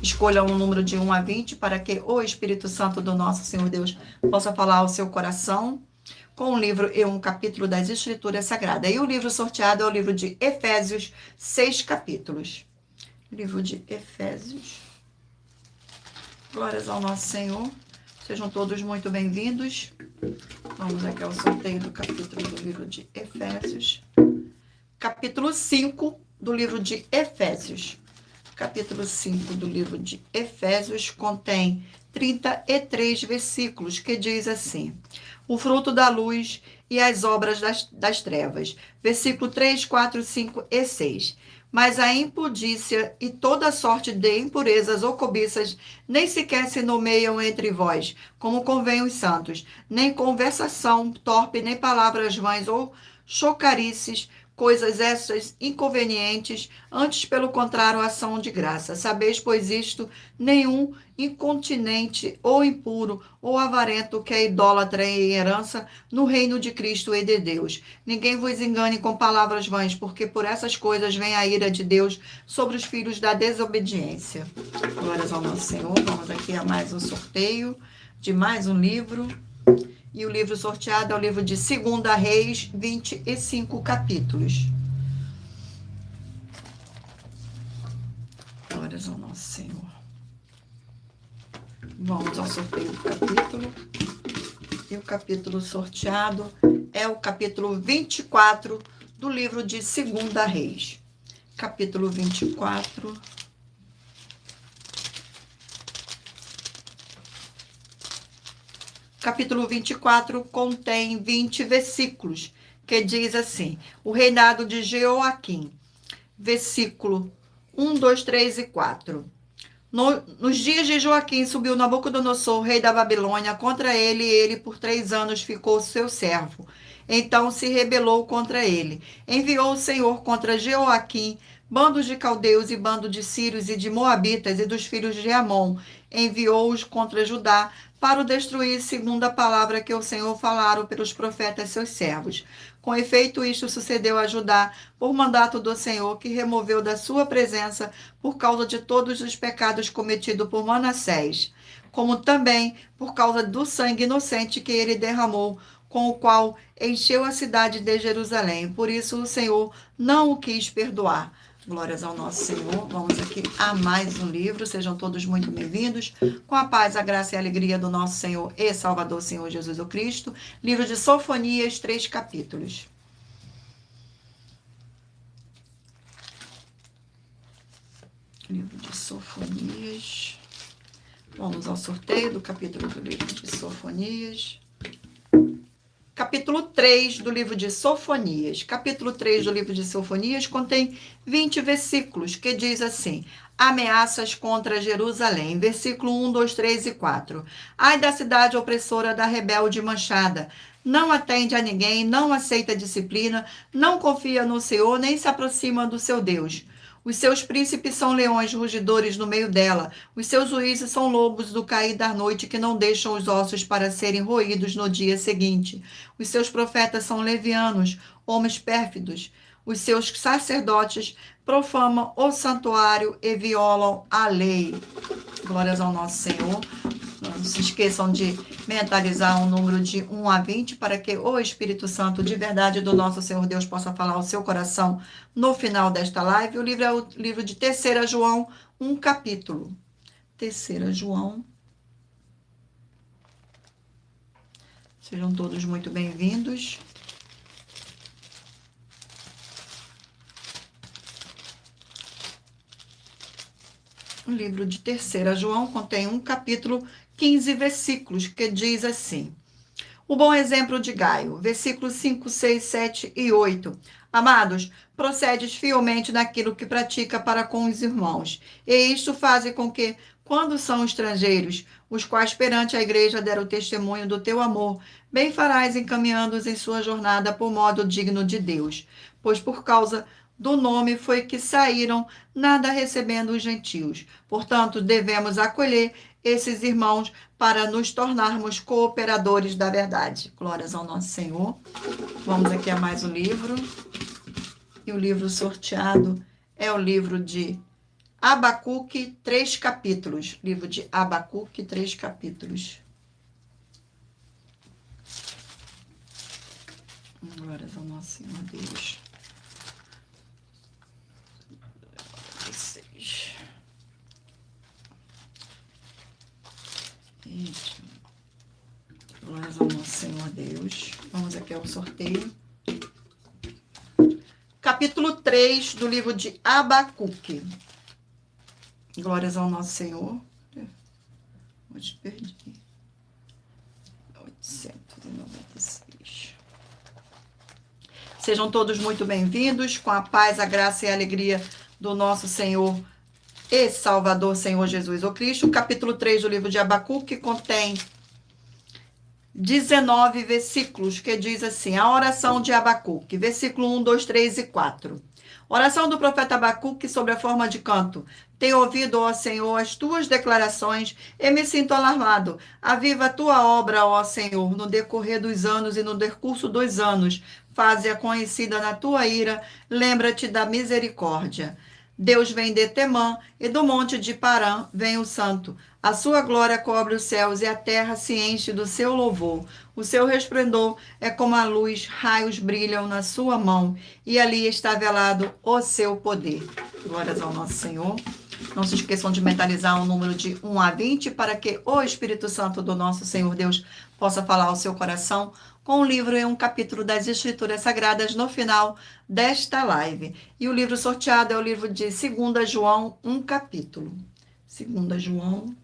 Escolha um número de 1 a 20 para que o Espírito Santo do nosso Senhor Deus possa falar ao seu coração com um livro e um capítulo das Escrituras Sagradas. E o livro sorteado é o livro de Efésios, 6 capítulos. Livro de Efésios. Glórias ao nosso Senhor. Sejam todos muito bem-vindos. Vamos aqui ao sorteio do capítulo do livro de Efésios. Capítulo 5 do livro de Efésios. Capítulo 5 do livro de Efésios contém 33 versículos, que diz assim: o fruto da luz e as obras das trevas. Versículo 3, 4, 5 e 6. Mas a impudícia e toda sorte de impurezas ou cobiças nem sequer se nomeiam entre vós, como convém os santos, nem conversação torpe, nem palavras vãs ou chocarices, coisas essas inconvenientes, antes pelo contrário, ação de graça. Sabeis, pois isto, nenhum incontinente ou impuro ou avarento que é idólatra em herança no reino de Cristo e de Deus. Ninguém vos engane com palavras vãs, porque por essas coisas vem a ira de Deus sobre os filhos da desobediência. Glórias ao nosso Senhor. Vamos aqui a mais um sorteio de mais um livro. E o livro sorteado é o livro de 2 Reis, 25 capítulos. Glórias ao nosso Senhor. Vamos ao sorteio do capítulo. E o capítulo sorteado é o capítulo 24 do livro de 2 Reis. Capítulo 24. Capítulo 24 contém 20 versículos, que diz assim: o reinado de Jeoaquim, versículo 1, 2, 3 e 4. Nos dias de Joaquim subiu Nabucodonosor, rei da Babilônia, contra ele, e ele por 3 anos ficou seu servo. Então se rebelou contra ele. Enviou o Senhor contra Jeoaquim bandos de caldeus e bando de sírios e de moabitas e dos filhos de Amon. Enviou-os contra Judá para o destruir, segundo a palavra que o Senhor falaram pelos profetas seus servos. Com efeito, isto sucedeu a Judá por mandato do Senhor, que removeu da sua presença por causa de todos os pecados cometidos por Manassés, como também por causa do sangue inocente que ele derramou, com o qual encheu a cidade de Jerusalém. Por isso o Senhor não o quis perdoar. Glórias ao nosso Senhor. Vamos aqui a mais um livro. Sejam todos muito bem-vindos. Com a paz, a graça e a alegria do nosso Senhor e Salvador, Senhor Jesus o Cristo. Livro de Sofonias, 3 capítulos. Livro de Sofonias. Vamos ao sorteio do capítulo do livro de Sofonias. Capítulo 3 do livro de Sofonias. Capítulo 3 do livro de Sofonias contém 20 versículos, que diz assim: ameaças contra Jerusalém. Versículo 1, 2, 3 e 4. Ai da cidade opressora, da rebelde manchada. Não atende a ninguém, não aceita disciplina, não confia no Senhor, nem se aproxima do seu Deus. Os seus príncipes são leões rugidores no meio dela. Os seus juízes são lobos do cair da noite que não deixam os ossos para serem roídos no dia seguinte. Os seus profetas são levianos, homens pérfidos. Os seus sacerdotes profanam o santuário e violam a lei. Glórias ao nosso Senhor. Não se esqueçam de mentalizar um número de 1 a 20 para que o Espírito Santo de verdade do nosso Senhor Deus possa falar ao seu coração no final desta live. O livro é o livro de 3 João, um capítulo. 3 João. Sejam todos muito bem-vindos. O livro de 3 João contém um capítulo, 15 versículos, que diz assim: o bom exemplo de Gaio, versículos 5, 6, 7 e 8. Amados, procedes fielmente naquilo que pratica para com os irmãos, e isto faz com que, quando são estrangeiros, os quais perante a igreja deram testemunho do teu amor, bem farás encaminhando-os em sua jornada por modo digno de Deus, pois por causa do nome foi que saíram, nada recebendo os gentios. Portanto, devemos acolher esses irmãos para nos tornarmos cooperadores da verdade. Glórias ao nosso Senhor. Vamos aqui a mais um livro. E o livro sorteado é o livro de Abacuque, 3 capítulos. Livro de Abacuque, 3 capítulos. Glórias ao nosso Senhor Deus. Glórias ao nosso Senhor Deus. Vamos aqui ao sorteio. Capítulo 3 do livro de Abacuque. Glórias ao nosso Senhor. Hoje perdi. 896. Sejam todos muito bem-vindos, com a paz, a graça e a alegria do nosso Senhor e Salvador, Senhor Jesus o Cristo. O capítulo 3 do livro de Abacuque contém 19 versículos, que diz assim: a oração de Abacuque, versículo 1, 2, 3 e 4. Oração do profeta Abacuque sobre a forma de canto. Tenho ouvido, ó Senhor, as tuas declarações e me sinto alarmado. Aviva a tua obra, ó Senhor, no decorrer dos anos e no decurso dos anos. Faze-a conhecida na tua ira, lembra-te da misericórdia. Deus vem de Temã, e do monte de Parã vem o santo. A sua glória cobre os céus, e a terra se enche do seu louvor. O seu resplendor é como a luz, raios brilham na sua mão, e ali está velado o seu poder. Glórias ao nosso Senhor. Não se esqueçam de mentalizar um número de 1 a 20, para que o Espírito Santo do nosso Senhor Deus possa falar ao seu coração com um livro e um capítulo das Escrituras Sagradas no final desta live. E o livro sorteado é o livro de 2 João, um capítulo. 2 João.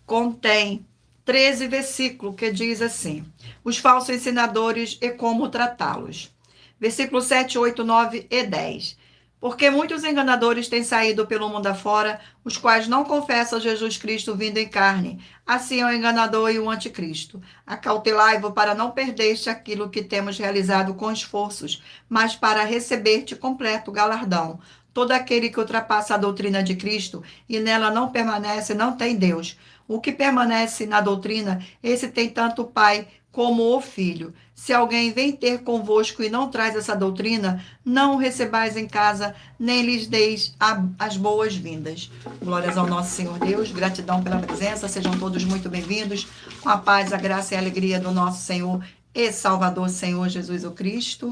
Contém 13 versículos, que diz assim: os falsos ensinadores e como tratá-los. Versículo 7, 8, 9 e 10. Porque muitos enganadores têm saído pelo mundo afora, os quais não confessam Jesus Cristo vindo em carne. Assim é o enganador e o anticristo. Acautelai-vos para não perder aquilo que temos realizado com esforços, mas para receber-te completo galardão. Todo aquele que ultrapassa a doutrina de Cristo e nela não permanece, não tem Deus. O que permanece na doutrina, esse tem tanto o Pai como o Filho. Se alguém vem ter convosco e não traz essa doutrina, não o recebais em casa, nem lhes deis as boas-vindas. Glórias ao nosso Senhor Deus, gratidão pela presença, sejam todos muito bem-vindos, com a paz, a graça e a alegria do nosso Senhor e Salvador, Senhor Jesus o Cristo.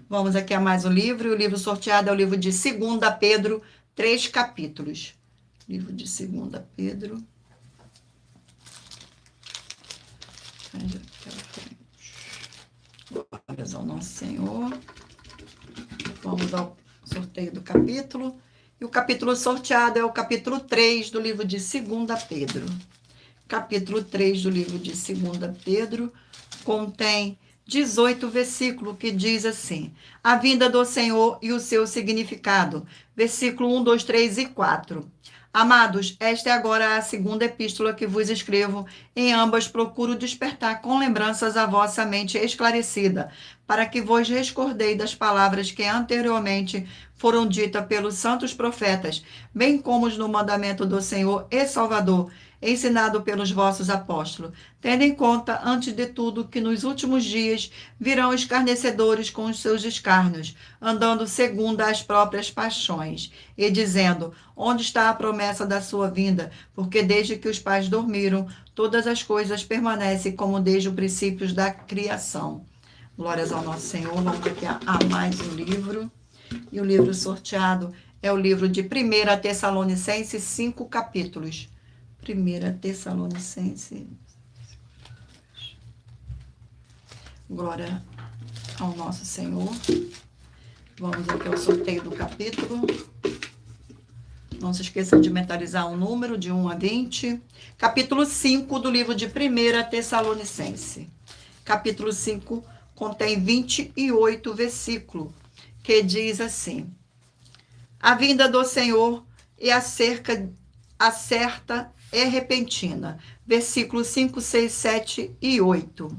Vamos aqui a mais um livro, e o livro sorteado é o livro de 2 Pedro, 3 capítulos. Livro de 2 Pedro. Glórias ao nosso Senhor. Vamos ao sorteio do capítulo. E o capítulo sorteado é o capítulo 3 do livro de 2 Pedro. Capítulo 3 do livro de 2 Pedro contém 18 versículos que diz assim: a vinda do Senhor e o seu significado. Versículo 1, 2, 3 e 4. Amados, esta é agora a segunda epístola que vos escrevo. Em ambas procuro despertar com lembranças a vossa mente esclarecida, para que vos recordei das palavras que anteriormente foram ditas pelos santos profetas, bem como no mandamento do Senhor e Salvador, ensinado pelos vossos apóstolos, tendo em conta, antes de tudo, que nos últimos dias virão escarnecedores com os seus escárnios, andando segundo as próprias paixões, e dizendo: onde está a promessa da sua vinda? Porque desde que os pais dormiram, todas as coisas permanecem como desde o princípio da criação. Glórias ao nosso Senhor. Vamos aqui a mais um livro. E o livro sorteado é o livro de 1 Tessalonicenses, 5 capítulos. 1 Tessalonicenses. Glória ao nosso Senhor. Vamos aqui ao sorteio do capítulo. Não se esqueçam de mentalizar um número de 1 a 20. Capítulo 5 do livro de 1 Tessalonicenses. Capítulo 5 contém 28 versículos, que diz assim: a vinda do Senhor é acerta é repentina. Versículos 5, 6, 7 e 8.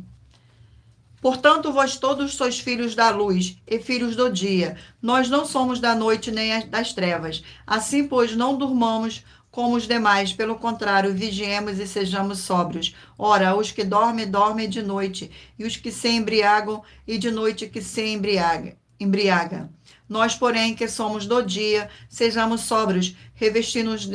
Portanto, vós todos sois filhos da luz e filhos do dia. Nós não somos da noite nem das trevas. Assim, pois, não durmamos como os demais. Pelo contrário, vigiemos e sejamos sóbrios. Ora, os que dormem, dormem de noite. E os que se embriagam, e de noite que se embriaga. Nós, porém, que somos do dia, sejamos sóbrios, revestindo-nos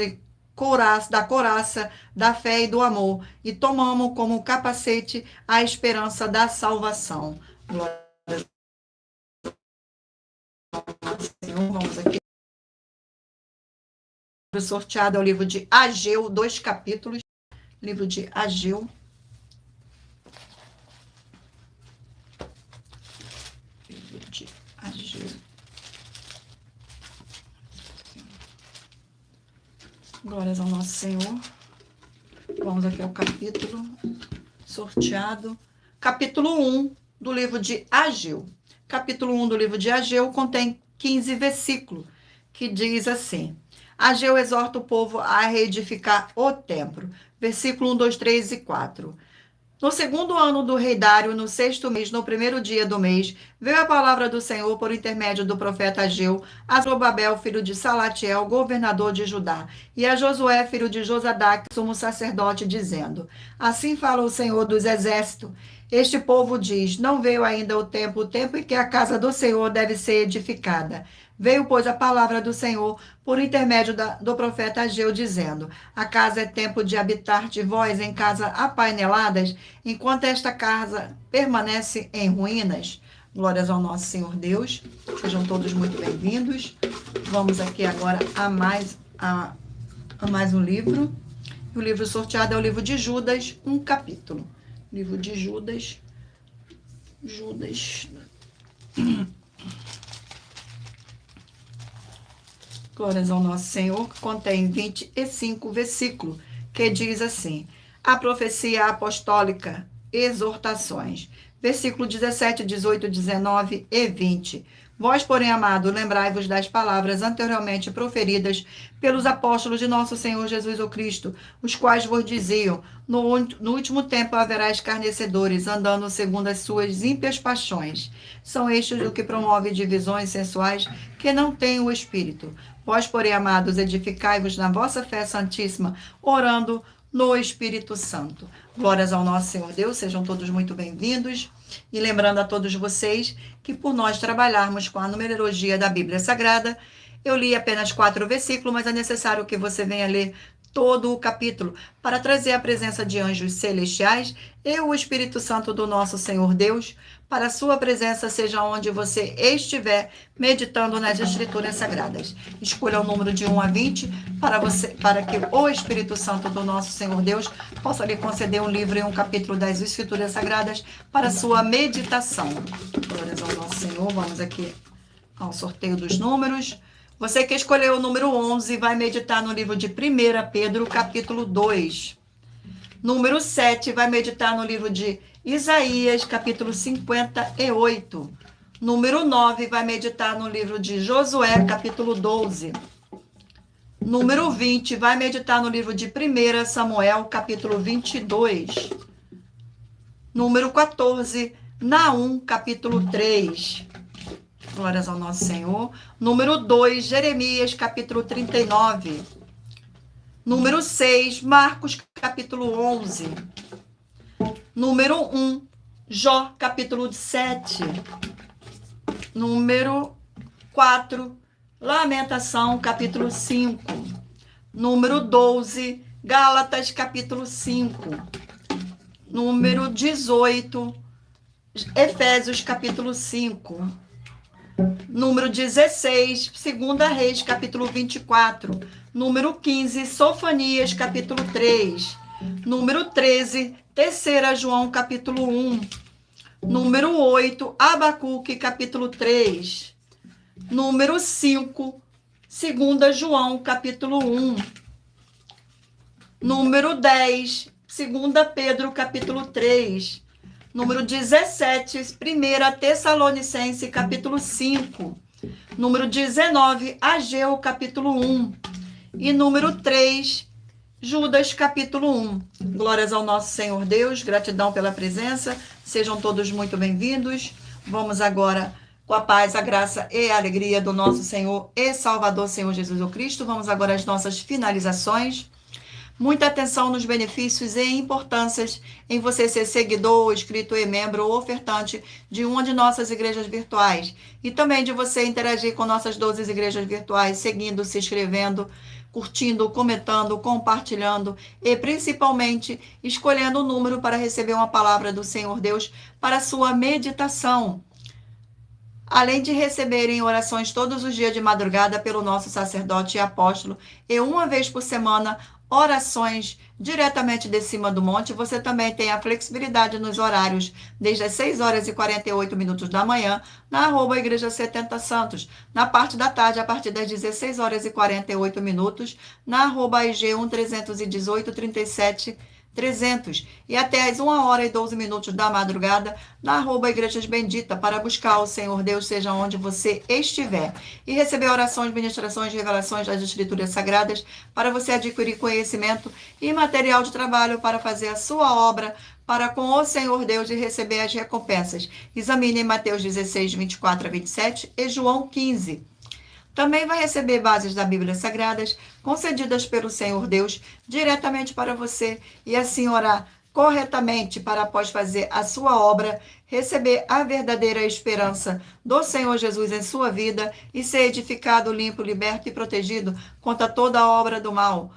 da couraça, da fé e do amor, e tomamos como capacete a esperança da salvação. Glória ao Senhor. Vamos aqui. O sorteado é o livro de Ageu, 2 capítulos. Livro de Ageu. Livro de Ageu. Glórias ao nosso Senhor. Vamos aqui ao capítulo sorteado. Capítulo 1 do livro de Ageu. Capítulo 1 do livro de Ageu contém 15 versículos, que diz assim: Ageu exorta o povo a reedificar o templo. Versículo 1, 2, 3 e 4. No segundo ano do rei Dário, no 6º mês, no primeiro dia do mês, veio a palavra do Senhor por intermédio do profeta Ageu a Zorobabel, filho de Salatiel, governador de Judá, e a Josué, filho de Josadaque, sumo sacerdote, dizendo: assim fala o Senhor dos exércitos. Este povo diz: não veio ainda o tempo em que a casa do Senhor deve ser edificada. Veio, pois, a palavra do Senhor por intermédio do profeta Ageu, dizendo: a casa é tempo de habitar de vós em casa apaineladas, enquanto esta casa permanece em ruínas. Glórias ao nosso Senhor Deus. Sejam todos muito bem-vindos. Vamos aqui agora a mais um livro. O livro sorteado é o livro de Judas, 1 capítulo. Livro de Judas. Glórias ao nosso Senhor, que contém 25 versículos, que diz assim: a profecia apostólica, exortações. Versículo 17, 18, 19 e 20. Vós, porém, amado, lembrai-vos das palavras anteriormente proferidas pelos apóstolos de nosso Senhor Jesus o Cristo, os quais vos diziam, no último tempo haverá escarnecedores, andando segundo as suas ímpias paixões. São estes o que promove divisões sensuais, que não têm o Espírito. Vós, porém, amados, edificai-vos na vossa fé santíssima, orando no Espírito Santo. Glórias ao nosso Senhor Deus, sejam todos muito bem-vindos. E lembrando a todos vocês que por nós trabalharmos com a numerologia da Bíblia Sagrada, eu li apenas 4 versículos, mas é necessário que você venha ler todo o capítulo para trazer a presença de anjos celestiais e o Espírito Santo do nosso Senhor Deus, para a sua presença seja onde você estiver meditando nas Escrituras Sagradas. Escolha o número de 1 a 20 para que o Espírito Santo do nosso Senhor Deus possa lhe conceder um livro e um capítulo das Escrituras Sagradas para a sua meditação. Glórias ao nosso Senhor. Vamos aqui ao sorteio dos números. Você que escolheu o número 11 vai meditar no livro de 1 Pedro, capítulo 2. Número 7 vai meditar no livro de Isaías, capítulo 58. Número 9 vai meditar no livro de Josué, capítulo 12. Número 20 vai meditar no livro de 1 Samuel, capítulo 22. Número 14, Naum, capítulo 3. Glórias ao nosso Senhor. Número 2, Jeremias, capítulo 39. Número 6, Marcos, capítulo 11. Número 1, Jó, capítulo 7. Número 4, Lamentação, capítulo 5. Número 12, Gálatas, capítulo 5. Número 18, Efésios, capítulo 5. Número 16, 2 Reis, capítulo 24. Número 15, Sofonias, capítulo 3. Número 13, 3 João, capítulo 1. Número 8, Abacuque, capítulo 3. Número 5, 2 João, capítulo 1. Número 10, 2 Pedro, capítulo 3. Número 17, 1 Tessalonicense, capítulo 5. Número 19, Ageu, capítulo 1. E número 3, Judas, capítulo 1. Glórias ao nosso Senhor Deus, gratidão pela presença. Sejam todos muito bem-vindos. Vamos agora, com a paz, a graça e a alegria do nosso Senhor e Salvador, Senhor Jesus o Cristo. Vamos agora às nossas finalizações. Muita atenção nos benefícios e importâncias em você ser seguidor, inscrito e membro ou ofertante de uma de nossas igrejas virtuais. E também de você interagir com nossas 12 igrejas virtuais, seguindo, se inscrevendo, curtindo, comentando, compartilhando e principalmente escolhendo o número para receber uma palavra do Senhor Deus para a sua meditação. Além de receberem orações todos os dias de madrugada pelo nosso sacerdote e apóstolo e uma vez por semana orações diretamente de cima do monte, você também tem a flexibilidade nos horários, desde as 6 horas e 48 minutos da manhã, na @Igreja 70 Santos, na parte da tarde, a partir das 16 horas e 48 minutos, na @IG 1318 37 300 e até às 1 hora e 12 minutos da madrugada na @Igrejas Bendita para buscar o Senhor Deus seja onde você estiver e receber orações, ministrações, revelações das Escrituras Sagradas para você adquirir conhecimento e material de trabalho para fazer a sua obra para com o Senhor Deus e receber as recompensas. Examine Mateus 16, 24 a 27 e João 15. Também vai receber bases da Bíblia Sagradas concedidas pelo Senhor Deus diretamente para você e assim orar corretamente para após fazer a sua obra, receber a verdadeira esperança do Senhor Jesus em sua vida e ser edificado, limpo, liberto e protegido contra toda a obra do mal.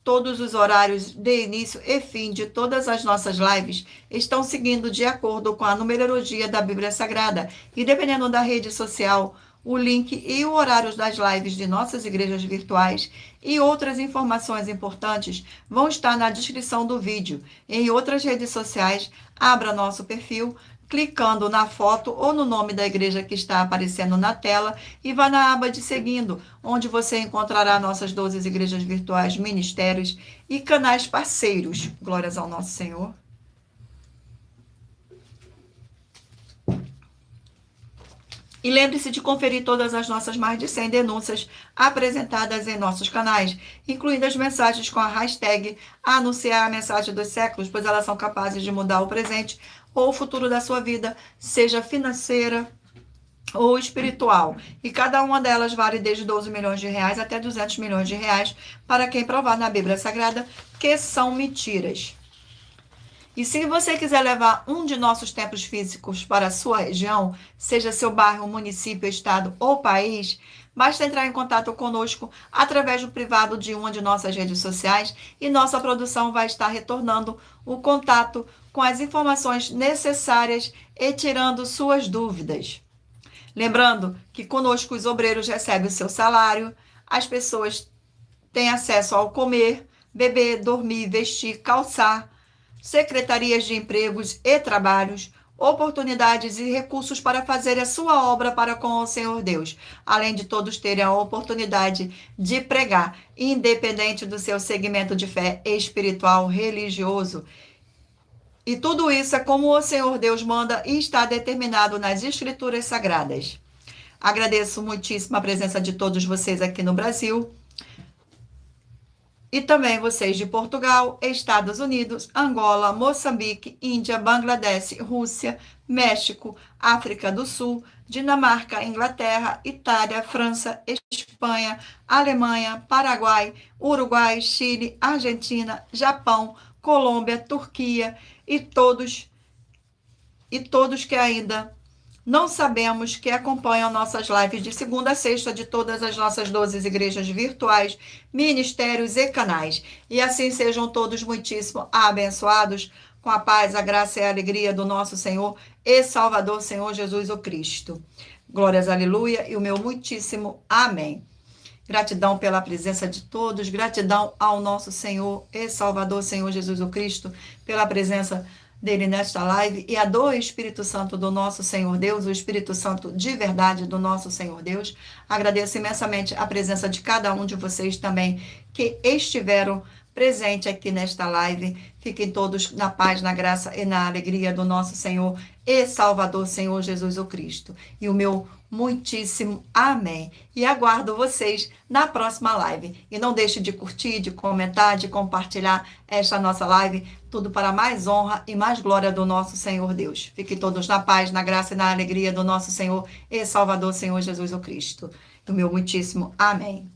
Todos os horários de início e fim de todas as nossas lives estão seguindo de acordo com a numerologia da Bíblia Sagrada e dependendo da rede social, o link e o horário das lives de nossas igrejas virtuais e outras informações importantes vão estar na descrição do vídeo. Em outras redes sociais, abra nosso perfil, clicando na foto ou no nome da igreja que está aparecendo na tela e vá na aba de seguindo, onde você encontrará nossas 12 igrejas virtuais, ministérios e canais parceiros. Glórias ao nosso Senhor. E lembre-se de conferir todas as nossas mais de 100 denúncias apresentadas em nossos canais, incluindo as mensagens com a hashtag Anunciar a Mensagem dos Séculos, pois elas são capazes de mudar o presente ou o futuro da sua vida, seja financeira ou espiritual. E cada uma delas vale desde 12 milhões de reais até 200 milhões de reais para quem provar na Bíblia Sagrada que são mentiras. E se você quiser levar um de nossos templos físicos para a sua região, seja seu bairro, município, estado ou país, basta entrar em contato conosco através do privado de uma de nossas redes sociais e nossa produção vai estar retornando o contato com as informações necessárias e tirando suas dúvidas. Lembrando que conosco os obreiros recebem o seu salário, as pessoas têm acesso ao comer, beber, dormir, vestir, calçar, secretarias de empregos e trabalhos, oportunidades e recursos para fazer a sua obra para com o Senhor Deus, além de todos terem a oportunidade de pregar, independente do seu segmento de fé espiritual, religioso. E tudo isso é como o Senhor Deus manda e está determinado nas Escrituras Sagradas. Agradeço muitíssimo a presença de todos vocês aqui no Brasil. E também vocês de Portugal, Estados Unidos, Angola, Moçambique, Índia, Bangladesh, Rússia, México, África do Sul, Dinamarca, Inglaterra, Itália, França, Espanha, Alemanha, Paraguai, Uruguai, Chile, Argentina, Japão, Colômbia, Turquia e todos que ainda não sabemos, que acompanham nossas lives de segunda a sexta de todas as nossas 12 igrejas virtuais, ministérios e canais. E assim sejam todos muitíssimo abençoados com a paz, a graça e a alegria do nosso Senhor e Salvador, Senhor Jesus o Cristo. Glórias, aleluia, e o meu muitíssimo amém. Gratidão pela presença de todos, gratidão ao nosso Senhor e Salvador, Senhor Jesus o Cristo, pela presença dele nesta live, e a do Espírito Santo do nosso Senhor Deus, o Espírito Santo de verdade do nosso Senhor Deus. Agradeço imensamente a presença de cada um de vocês também que estiveram presentes aqui nesta live. Fiquem todos na paz, na graça e na alegria do nosso Senhor e Salvador, Senhor Jesus o Cristo. E o meu muitíssimo amém. E aguardo vocês na próxima live. E não deixe de curtir, de comentar, de compartilhar esta nossa live. Tudo para mais honra e mais glória do nosso Senhor Deus. Fiquem todos na paz, na graça e na alegria do nosso Senhor e Salvador, Senhor Jesus o Cristo. O meu muitíssimo amém.